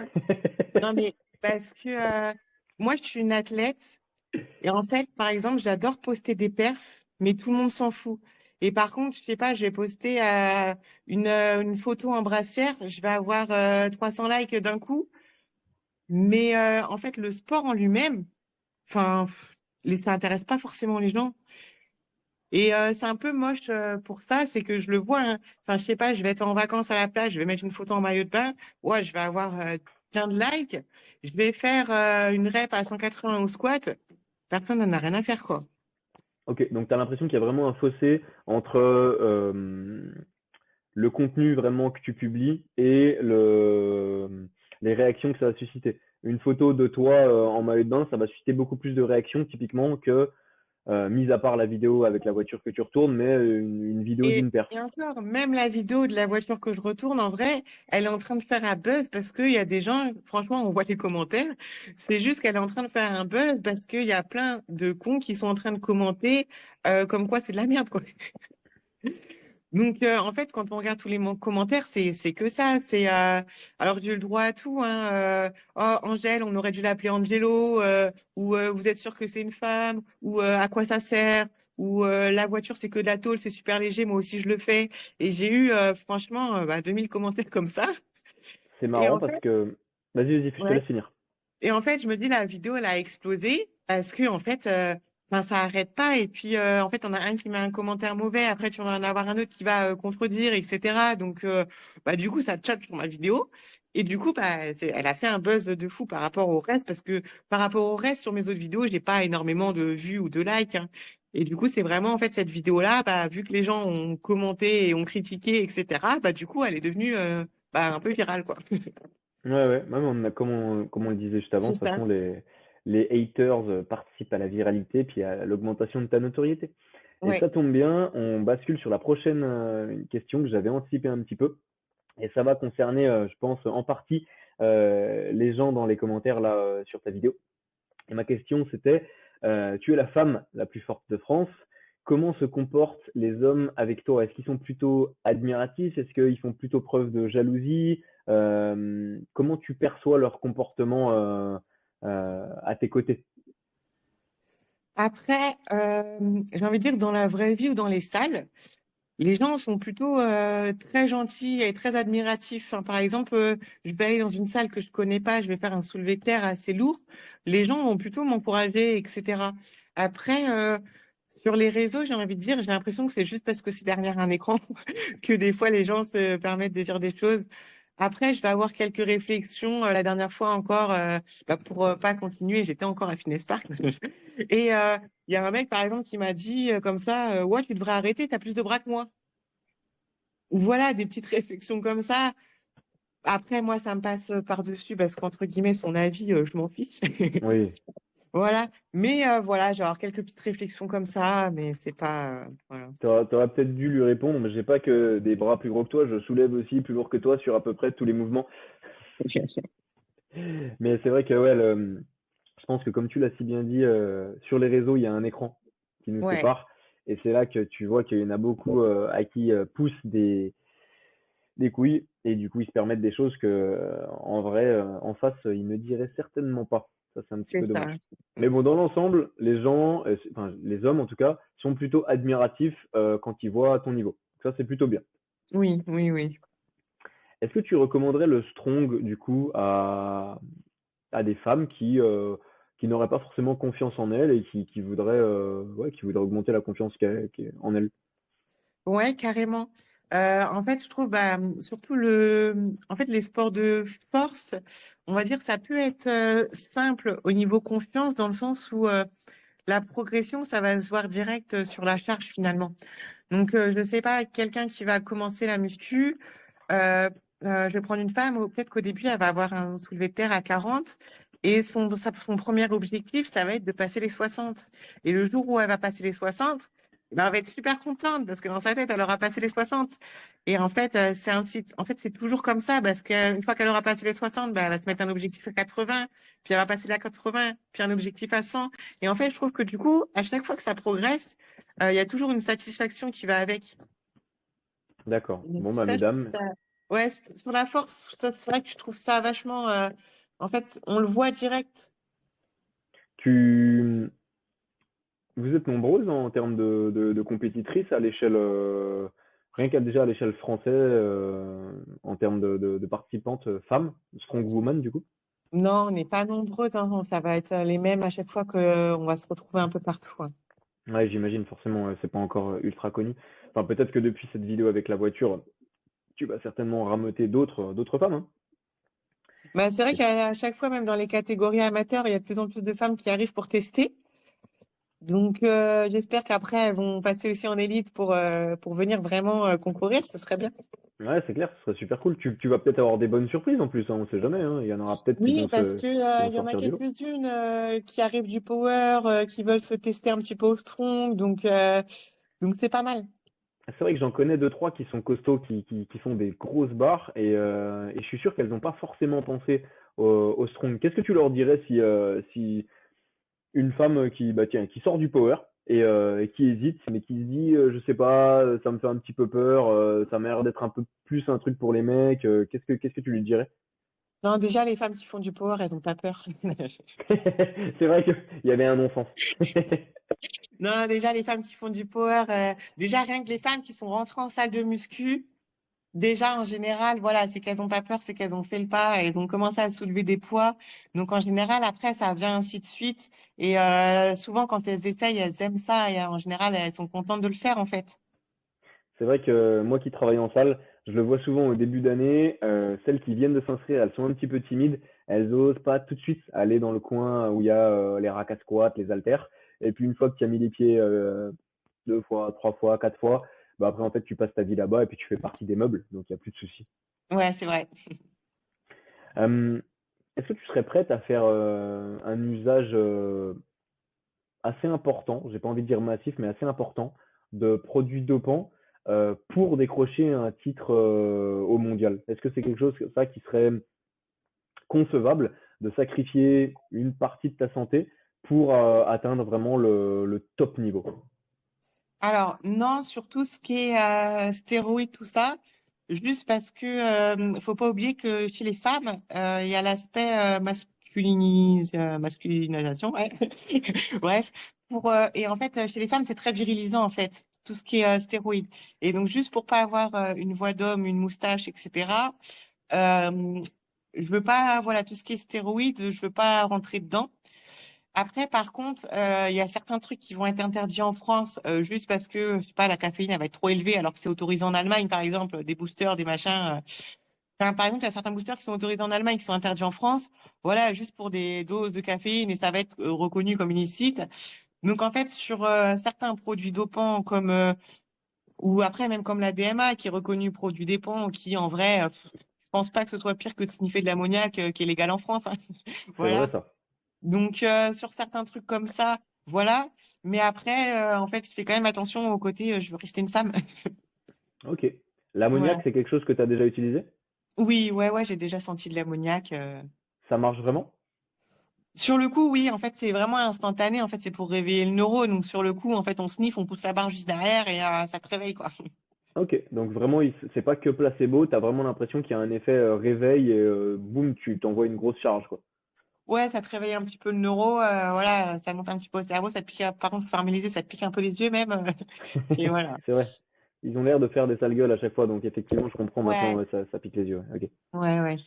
Non, mais parce que moi, je suis une athlète. Et en fait, par exemple, j'adore poster des perfs, mais tout le monde s'en fout. Et par contre, je sais pas, je vais poster une photo en brassière, je vais avoir 300 likes d'un coup. Mais en fait, le sport en lui-même, enfin, ça intéresse pas forcément les gens. Et c'est un peu moche pour ça, c'est que je le vois, hein. Enfin, je sais pas, je vais être en vacances à la plage, je vais mettre une photo en maillot de bain, ouais, je vais avoir plein de likes. Je vais faire une rep à 180 au squat, personne n'en a rien à faire, quoi. Ok, donc tu as l'impression qu'il y a vraiment un fossé entre le contenu vraiment que tu publies et les réactions que ça va susciter. Une photo de toi en maillot de bain, ça va susciter beaucoup plus de réactions typiquement que, mis à part la vidéo avec la voiture que tu retournes, mais une vidéo d'une perf. Et encore, même la vidéo de la voiture que je retourne, en vrai, elle est en train de faire un buzz parce qu'il y a des gens, franchement, on voit les commentaires, c'est juste qu'elle est en train de faire un buzz parce qu'il y a plein de cons qui sont en train de commenter comme quoi c'est de la merde, quoi. Donc, en fait, quand on regarde tous les commentaires, c'est que ça. Alors, j'ai eu le droit à tout, hein. Oh, Angèle, on aurait dû l'appeler Angelo, ou vous êtes sûr que c'est une femme, ou à quoi ça sert, ou la voiture, c'est que de la tôle, c'est super léger, moi aussi je le fais. Et j'ai eu, franchement, 2000 commentaires comme ça. C'est Et marrant en parce fait, que... Vas-y, je te laisse ouais. finir. Et en fait, je me dis, la vidéo, elle a explosé parce que, en fait, ben, ça arrête pas. Et puis, en fait, on a un qui met un commentaire mauvais. Après, tu vas en avoir un autre qui va contredire, etc. Donc, bah, du coup, ça tchatche sur ma vidéo. Et du coup, bah, elle a fait un buzz de fou par rapport au reste parce que par rapport au reste, sur mes autres vidéos, j'ai pas énormément de vues ou de likes, hein. Et du coup, c'est vraiment, en fait, cette vidéo-là, bah, vu que les gens ont commenté et ont critiqué, etc., bah, du coup, elle est devenue, bah, un peu virale, quoi. Ouais, même comme on le disait juste avant, C'est de toute ça. façon, les haters participent à la viralité puis à l'augmentation de ta notoriété. Et Ouais. ça tombe bien, on bascule sur la prochaine question que j'avais anticipée un petit peu. Et ça va concerner, je pense, en partie les gens dans les commentaires là sur ta vidéo. Et ma question, c'était, tu es la femme la plus forte de France. Comment se comportent les hommes avec toi? Est-ce qu'ils sont plutôt admiratifs? Est-ce qu'ils font plutôt preuve de jalousie? Comment tu perçois leur comportement à tes côtés? Après, j'ai envie de dire, dans la vraie vie ou dans les salles, les gens sont plutôt très gentils et très admiratifs, hein. Par exemple, je vais aller dans une salle que je connais pas, je vais faire un soulevé de terre assez lourd. Les gens vont plutôt m'encourager, etc. Après, sur les réseaux, j'ai envie de dire, j'ai l'impression que c'est juste parce que c'est derrière un écran que des fois les gens se permettent de dire des choses. Après, je vais avoir quelques réflexions. La dernière fois encore, bah, pour pas continuer, j'étais encore à Finesse Park. Et il y a un mec, par exemple, qui m'a dit comme ça, ouais, tu devrais arrêter, t'as plus de bras que moi. Ou voilà, des petites réflexions comme ça. Après, moi, ça me passe par-dessus parce qu'entre guillemets, son avis, je m'en fiche. Oui, Voilà. Mais voilà, j'ai avoir quelques petites réflexions comme ça, mais c'est pas, voilà. t'aurais peut-être dû lui répondre, mais j'ai pas que des bras plus gros que toi, je soulève aussi plus lourd que toi sur à peu près tous les mouvements. Mais c'est vrai que ouais, je pense que comme tu l'as si bien dit, sur les réseaux, il y a un écran qui nous Ouais, sépare. Et c'est là que tu vois qu'il y en a beaucoup à qui poussent des couilles. Et du coup, ils se permettent des choses que, en vrai, en face, ils ne diraient certainement pas. Ça, c'est un petit c'est peu ça. dommage. Mais bon, dans l'ensemble, les gens, enfin, les hommes en tout cas, sont plutôt admiratifs quand ils voient ton niveau. Donc ça, c'est plutôt bien. Oui, oui, oui. Est-ce que tu recommanderais le strong, du coup, à des femmes qui n'auraient pas forcément confiance en elles et qui voudraient, ouais, qui voudraient augmenter la confiance en elles. Ouais, carrément. En fait, je trouve, bah, surtout en fait, les sports de force, on va dire, ça peut être simple au niveau confiance, dans le sens où la progression, ça va se voir direct sur la charge finalement. Donc, je sais pas, quelqu'un qui va commencer la muscu, euh, je vais prendre une femme, peut-être qu'au début, elle va avoir un soulevé de terre à 40 et son premier objectif, ça va être de passer les 60. Et le jour où elle va passer les 60, eh ben, elle va être super contente parce que dans sa tête, elle aura passé les 60. Et en fait, en fait, c'est toujours comme ça parce qu'une fois qu'elle aura passé les 60, ben, elle va se mettre un objectif à 80, puis elle va passer la 80, puis un objectif à 100. Et en fait, je trouve que du coup, à chaque fois que ça progresse, il y a toujours une satisfaction qui va avec. D'accord. Donc Bon, bah, ça, je trouve mesdames, ça. Ouais, sur la force, c'est vrai que je trouve ça vachement. En fait, on le voit direct. tu, vous êtes nombreuses en termes de compétitrices à l'échelle, rien qu'à déjà à l'échelle française, en termes de participantes femmes, strongwoman du coup. Non, on n'est pas nombreux, hein. Ça va être les mêmes à chaque fois qu'on va se retrouver un peu partout, hein. Ouais, j'imagine forcément, c'est pas encore ultra connu. Enfin, peut-être que depuis cette vidéo avec la voiture, tu vas certainement rameuter d'autres femmes, hein. Bah, c'est vrai C'est qu'à chaque fois, même dans les catégories amateurs, il y a de plus en plus de femmes qui arrivent pour tester. Donc, j'espère qu'après, elles vont passer aussi en élite pour venir vraiment concourir. Ce serait bien. ouais, c'est clair, ce serait super cool. Tu vas peut-être avoir des bonnes surprises en plus, hein, on sait jamais, hein. Il y en aura peut-être Oui, parce que qui vont il y en a sortir du lot. quelques-unes qui arrivent du power, qui veulent se tester un petit peu au strong. Donc c'est pas mal. C'est vrai que j'en connais deux, trois qui sont costauds, qui font des grosses barres, et je suis sûr qu'elles n'ont pas forcément pensé au strong. Qu'est-ce que tu leur dirais si une femme qui, bah, tiens, qui sort du power et qui hésite, mais qui se dit, je sais pas, ça me fait un petit peu peur, ça m'a l'air d'être un peu plus un truc pour les mecs, qu'est-ce que tu lui dirais? Non, déjà, les femmes qui font du power, elles ont pas peur. C'est vrai qu'il y avait un non-sens. Non, déjà, les femmes qui font du power, déjà, rien que les femmes qui sont rentrées en salle de muscu, déjà, en général, voilà, c'est qu'elles ont pas peur, c'est qu'elles ont fait le pas, elles ont commencé à soulever des poids. Donc, en général, après, ça vient ainsi de suite. Et souvent, quand elles essayent, elles aiment ça. Et en général, elles sont contentes de le faire, en fait. C'est vrai que moi qui travaille en salle, je le vois souvent au début d'année, celles qui viennent de s'inscrire, elles sont un petit peu timides, elles osent pas tout de suite aller dans le coin où il y a les racks à squat, les haltères. Et puis une fois que tu as mis les pieds deux fois, trois fois, quatre fois, bah après en fait tu passes ta vie là-bas et puis tu fais partie des meubles, donc il n'y a plus de soucis. Ouais, c'est vrai. Euh, Est-ce que tu serais prête à faire un usage assez important, j'ai pas envie de dire massif, mais assez important, de produits dopants pour décrocher un titre au mondial? Est-ce que c'est quelque chose ça qui serait concevable de sacrifier une partie de ta santé pour atteindre vraiment le top niveau? Alors, non, sur tout ce qui est stéroïdes, tout ça, juste parce que faut pas oublier que chez les femmes, il y a l'aspect masculinisation, ouais. Bref, et en fait, chez les femmes, c'est très virilisant, en fait, tout ce qui est stéroïdes. Et donc, juste pour pas avoir une voix d'homme, une moustache, etc., euh, je veux pas, voilà, tout ce qui est stéroïdes, je veux pas rentrer dedans. Après, par contre, il y a certains trucs qui vont être interdits en France juste parce que, je sais pas, la caféine elle va être trop élevée alors que c'est autorisé en Allemagne, par exemple, des boosters, des machins. Enfin, par exemple, il y a certains boosters qui sont autorisés en Allemagne qui sont interdits en France, voilà, juste pour des doses de caféine et ça va être reconnu comme illicite. Donc, en fait, sur certains produits dopants ou après même comme la DMA qui est reconnue produit dopant, qui en vrai, je pense pas que ce soit pire que de sniffer de l'ammoniac qui est légal en France, hein. C'est vrai Voilà. ça. Donc, sur certains trucs comme ça, voilà. Mais après, en fait, je fais quand même attention au côté, je veux rester une femme. Ok. L'ammoniac, Voilà. c'est quelque chose que tu as déjà utilisé? Oui, ouais, ouais, j'ai déjà senti de l'ammoniac. Ça marche vraiment? Sur le coup, oui, en fait, c'est vraiment instantané. En fait, c'est pour réveiller le neurone. Donc, sur le coup, en fait, on sniffe, on pousse la barre juste derrière et ça te réveille, quoi. Ok, donc vraiment, c'est pas que placebo, t'as vraiment l'impression qu'il y a un effet réveil et boum, tu t'envoies une grosse charge, quoi. Ouais, ça te réveille un petit peu le neuro. Voilà, ça monte un petit peu au cerveau. Ça te pique, par contre, faut fermer les yeux, ça te pique un peu les yeux même. C'est, voilà. C'est vrai. Ils ont l'air de faire des sales gueules à chaque fois, donc effectivement, je comprends maintenant, Ouais, ouais, ça pique les yeux. Ouais, ok. ouais, ouais.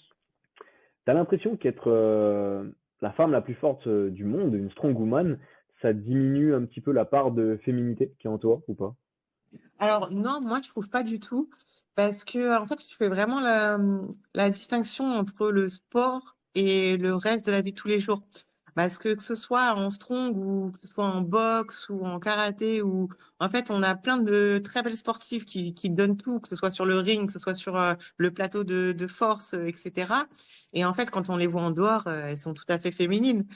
T'as l'impression qu'être la femme la plus forte du monde, une strong woman, ça diminue un petit peu la part de féminité qui est en toi, ou pas? Alors non, moi je trouve pas du tout parce que en fait je fais vraiment la distinction entre le sport et le reste de la vie de tous les jours. Parce que ce soit en strong ou que ce soit en boxe ou en karaté ou en fait on a plein de très belles sportives qui donnent tout, que ce soit sur le ring, que ce soit sur le plateau de force, etc. Et en fait quand on les voit en dehors, elles sont tout à fait féminines.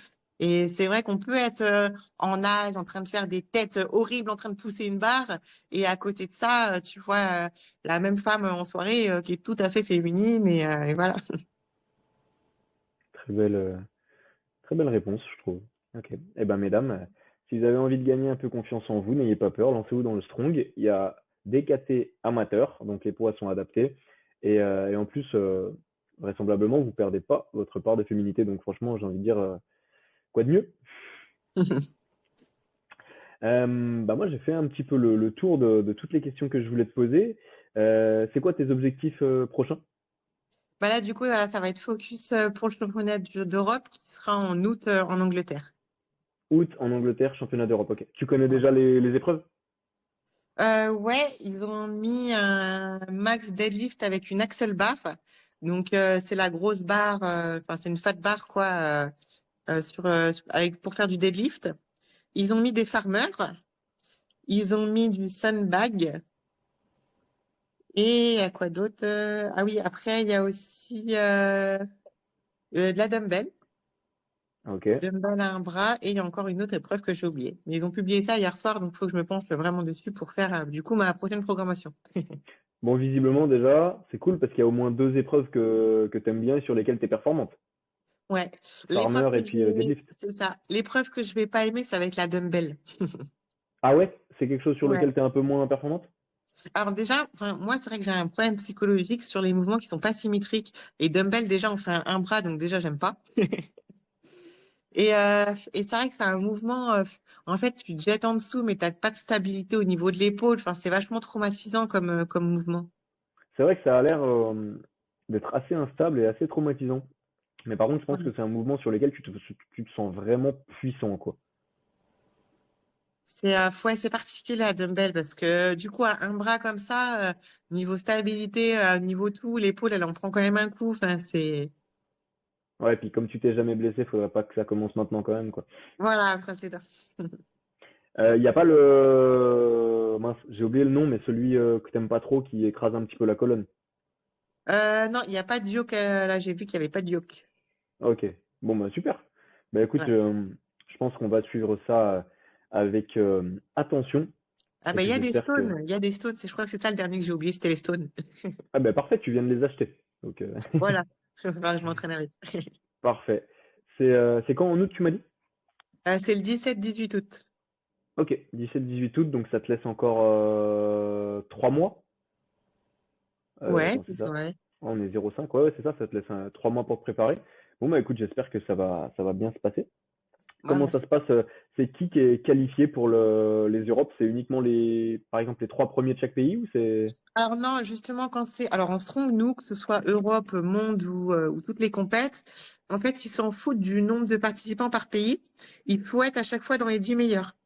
Et c'est vrai qu'on peut être en nage, en train de faire des têtes horribles, en train de pousser une barre. Et à côté de ça, tu vois la même femme en soirée qui est tout à fait féminine et voilà. Très belle, très belle réponse, je trouve. Ok. Eh ben, mesdames, si vous avez envie de gagner un peu confiance en vous, n'ayez pas peur, lancez-vous dans le strong. Il y a des KT amateurs, donc les poids sont adaptés. Et en plus, vraisemblablement, vous perdez pas votre part de féminité. Donc franchement, j'ai envie de dire, quoi de mieux? Bah moi, j'ai fait un petit peu le tour de toutes les questions que je voulais te poser. C'est quoi tes objectifs prochains? Bah là, du coup, voilà, ça va être focus pour le d'Europe qui sera en août en Angleterre. Août en Angleterre, championnat d'Europe. Ok. Tu connais déjà les épreuves? Ouais, ils ont mis un max deadlift avec une axle bar. Donc c'est la grosse barre, enfin c'est une fat bar quoi, avec pour faire du deadlift. Ils ont mis des farmers, ils ont mis du sandbag et à quoi d'autre? Ah oui, après il y a aussi de la dumbbell, Ok. dumbbell à un bras et il y a encore une autre épreuve que j'ai oubliée. Mais ils ont publié ça hier soir, donc il faut que je me penche vraiment dessus pour faire du coup ma prochaine programmation. Bon, visiblement, déjà, c'est cool parce qu'il y a au moins deux épreuves que tu aimes bien et sur lesquelles tu es performante. Ouais, l'épreuve Farmer que et je puis vais, deadlift. c'est ça. L'épreuve que je vais pas aimer, ça va être la dumbbell. Ah ouais? C'est quelque chose sur Ouais. lequel tu es un peu moins performante? Alors déjà, enfin, moi, c'est vrai que j'ai un problème psychologique sur les mouvements qui sont pas symétriques. Et dumbbell, déjà, on fait un bras, donc déjà, j'aime pas. Et c'est vrai que c'est un mouvement, en fait, tu te jettes en dessous, mais t'as pas de stabilité au niveau de l'épaule. Enfin, c'est vachement traumatisant comme mouvement. C'est vrai que ça a l'air d'être assez instable et assez traumatisant. Mais par contre, je pense que Ouais. c'est un mouvement sur lequel tu te sens vraiment puissant, quoi. Ouais, c'est particulier la dumbbell parce que du coup, un bras comme ça, niveau stabilité, niveau tout, l'épaule, elle en prend quand même un coup. Enfin, c'est Ouais, puis comme tu t'es jamais blessé, faudrait pas que ça commence maintenant quand même, quoi. voilà, après c'est ça. Il y a pas le... Mince, j'ai oublié le nom, mais celui que t'aimes pas trop qui écrase un petit peu la colonne. Non, il n'y a pas de yoke. Là, j'ai vu qu'il n'y avait pas de yoke. Ok, bon bah super. Bah écoute, Ouais. je pense qu'on va suivre ça avec attention. Ah Et bah il y puis a des j'espère que... stones. Il y a des stones. Je crois que c'est ça le dernier que j'ai oublié, c'était les stones. Ah bah parfait, tu viens de les acheter. Donc Voilà. Je vais falloir que je m'entraîne avec. parfait. C'est quand en août tu m'as dit? C'est le 17-18 août. Ok, 17-18 août, donc ça te laisse encore 3 mois. Ouais, Attends, c'est c'est ça. ça? Ouais. On est 0,5, ouais, ouais, c'est ça, ça te laisse 3 mois pour te préparer. Bon bah écoute, j'espère que ça va bien se passer. Ouais, Comment moi ça se aussi. passe? C'est qui est qualifié pour les Europes? C'est uniquement par exemple, les trois premiers de chaque pays ou c'est... Alors non, justement, quand c'est... Alors en seront, nous, que ce soit Europe, Monde ou toutes les compètes, en fait, ils s'en foutent du nombre de participants par pays. Il faut être à chaque fois dans les 10 meilleurs.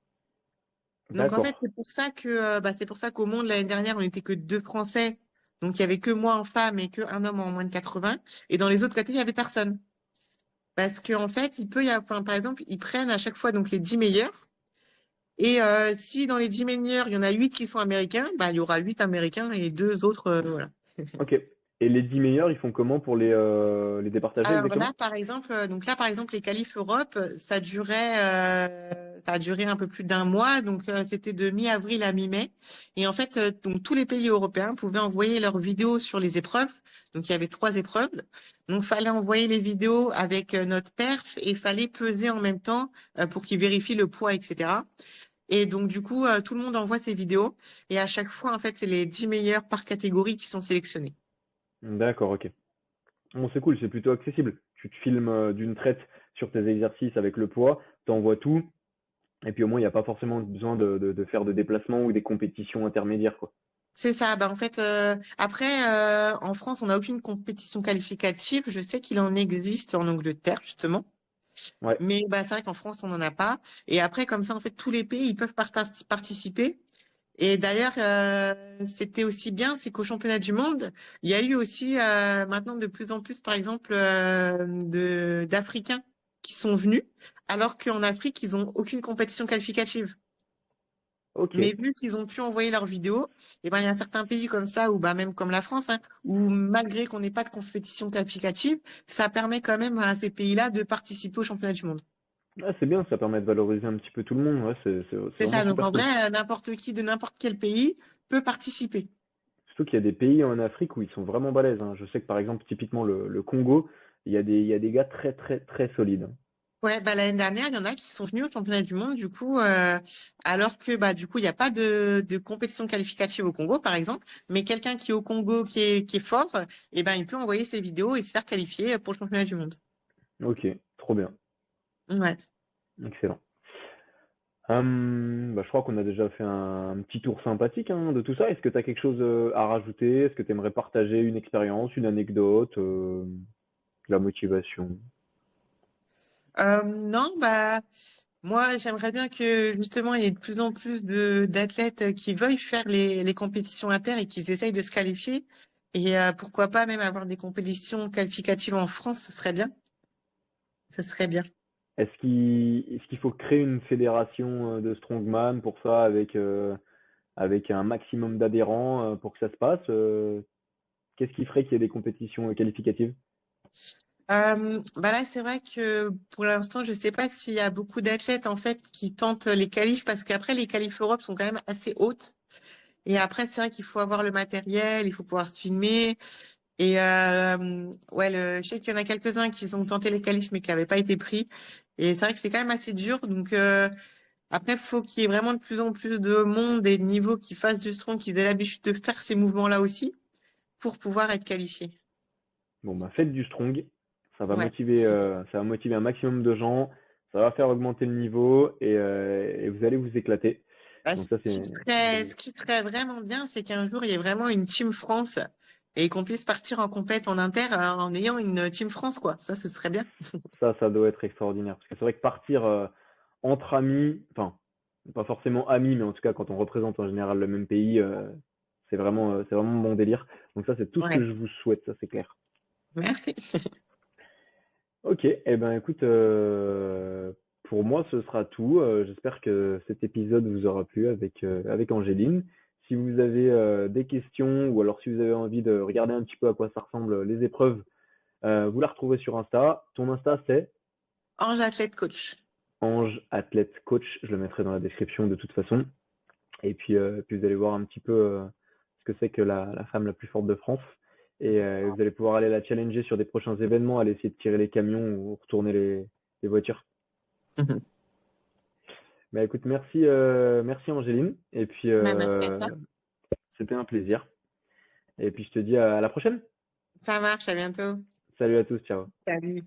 Donc en D'accord, fait, c'est pour ça qu'au Monde, l'année dernière, on n'était que deux Français. Donc il y avait que moi en femme et que un homme en moins de 80. Et dans les autres catégories, il y avait personne. Parce qu'en fait, il peut y avoir, enfin, par exemple, ils prennent à chaque fois donc les 10 meilleurs. Et si dans les 10 meilleurs, il y en a 8 qui sont américains, bah, il y aura 8 américains et deux autres, voilà. ok. Et les 10 meilleurs, ils font comment pour les départager Alors exactement? là, par exemple, les qualifs Europe, ça a duré un peu plus d'un mois, donc c'était de mi-avril à mi-mai. Et en fait, donc tous les pays européens pouvaient envoyer leurs vidéos sur les épreuves. Donc il y avait trois épreuves. Donc fallait envoyer les vidéos avec notre perf et fallait peser en même temps pour qu'ils vérifient le poids, etc. Et donc du coup, tout le monde envoie ses vidéos et à chaque fois, en fait, c'est les 10 meilleurs par catégorie qui sont sélectionnés. D'accord, ok. Bon, c'est cool, c'est plutôt accessible. Tu te filmes d'une traite sur tes exercices avec le poids, t'envoies tout, et puis au moins, il n'y a pas forcément besoin de faire de déplacements ou des compétitions intermédiaires, quoi. C'est ça. Bah, en fait, après, en France, on n'a aucune compétition qualificative. Je sais qu'il en existe en Angleterre, justement. Ouais, Mais bah, c'est vrai qu'en France, on n'en a pas. Et après, comme ça, en fait, tous les pays, ils peuvent participer. Et d'ailleurs, c'était aussi bien, c'est qu'au championnat du monde, il y a eu aussi maintenant de plus en plus, par exemple, d'Africains qui sont venus, alors qu'en Afrique, ils n'ont aucune compétition qualificative. ok. Mais vu qu'ils ont pu envoyer leurs vidéos, et ben il y a certains pays comme ça, ou bah même comme la France, hein, où malgré qu'on n'ait pas de compétition qualificative, ça permet quand même à ces pays-là de participer au championnat du monde. Ah, c'est bien, ça permet de valoriser un petit peu tout le monde, ouais, c'est C'est vraiment ça. Donc super en cool. vrai, n'importe qui de n'importe quel pays peut participer. Surtout qu'il y a des pays en Afrique où ils sont vraiment balèzes, hein. Je sais que par exemple, typiquement le Congo, il y a des gars très très très solides, hein. Ouais, bah l'année dernière, il y en a qui sont venus au championnat du monde, du coup, alors que bah du coup, il n'y a pas de compétition qualificative au Congo, par exemple, mais quelqu'un qui est au Congo qui est fort, et ben il peut envoyer ses vidéos et se faire qualifier pour le championnat du monde. Ok, trop bien, Ouais. excellent. Bah, je crois qu'on a déjà fait un petit tour sympathique hein, de tout ça. Est-ce que tu as quelque chose à rajouter? Est-ce que tu aimerais partager une expérience, une anecdote, de la motivation? Non, bah Moi, j'aimerais bien que justement il y ait de plus en plus de d'athlètes qui veuillent faire les compétitions inter et qu'ils essayent de se qualifier. Et pourquoi pas même avoir des compétitions qualificatives en France, ce serait bien. Ce serait bien. Est-ce qu'il faut créer une fédération de strongman pour ça avec un maximum d'adhérents pour que ça se passe? Qu'est-ce qui ferait qu'il y ait des compétitions qualificatives? Bah là, c'est vrai que pour l'instant, je sais pas s'il y a beaucoup d'athlètes en fait qui tentent les qualifs parce qu'après les qualifs Europe sont quand même assez hautes. Et après, c'est vrai qu'il faut avoir le matériel, il faut pouvoir se filmer. Et ouais, je sais qu'il y en a quelques-uns qui ont tenté les qualifs mais qui n'avaient pas été pris. Et c'est vrai que c'est quand même assez dur. Donc après, il faut qu'il y ait vraiment de plus en plus de monde et de niveaux qui fassent du strong, qui aient l'habitude de faire ces mouvements-là aussi pour pouvoir être qualifiés. Bon, bah, faites du strong. Ouais. Ça va motiver un maximum de gens. Ça va faire augmenter le niveau et vous allez vous éclater. Bah, Donc ça, c'est une bonne ce nouvelle. qui serait vraiment bien, c'est qu'un jour, il y ait vraiment une Team France et qu'on puisse partir en compète en inter en ayant une Team France, quoi. Ça, ce serait bien. Ça doit être extraordinaire. Parce que c'est vrai que partir entre amis, enfin, pas forcément amis, mais en tout cas, quand on représente en général le même pays, c'est vraiment mon délire. Donc ça, c'est tout ce que Ouais. je vous souhaite, ça c'est clair. Merci. Ok, eh ben écoute, pour moi ce sera tout. J'espère que cet épisode vous aura plu avec Angéline. Si vous avez des questions ou alors si vous avez envie de regarder un petit peu à quoi ça ressemble les épreuves, vous la retrouvez sur Insta. Ton Insta c'est Ange athlète coach. Ange Athlète Coach. Je le mettrai dans la description de toute façon. Et puis vous allez voir un petit peu ce que c'est que la femme la plus forte de France. Et vous allez pouvoir aller la challenger sur des prochains événements, aller essayer de tirer les camions ou retourner les voitures. Bah écoute, merci Angéline. Et puis Bah, merci à toi. c'était un plaisir. Et puis je te dis à la prochaine. Ça marche, à bientôt. Salut à tous, ciao. Salut.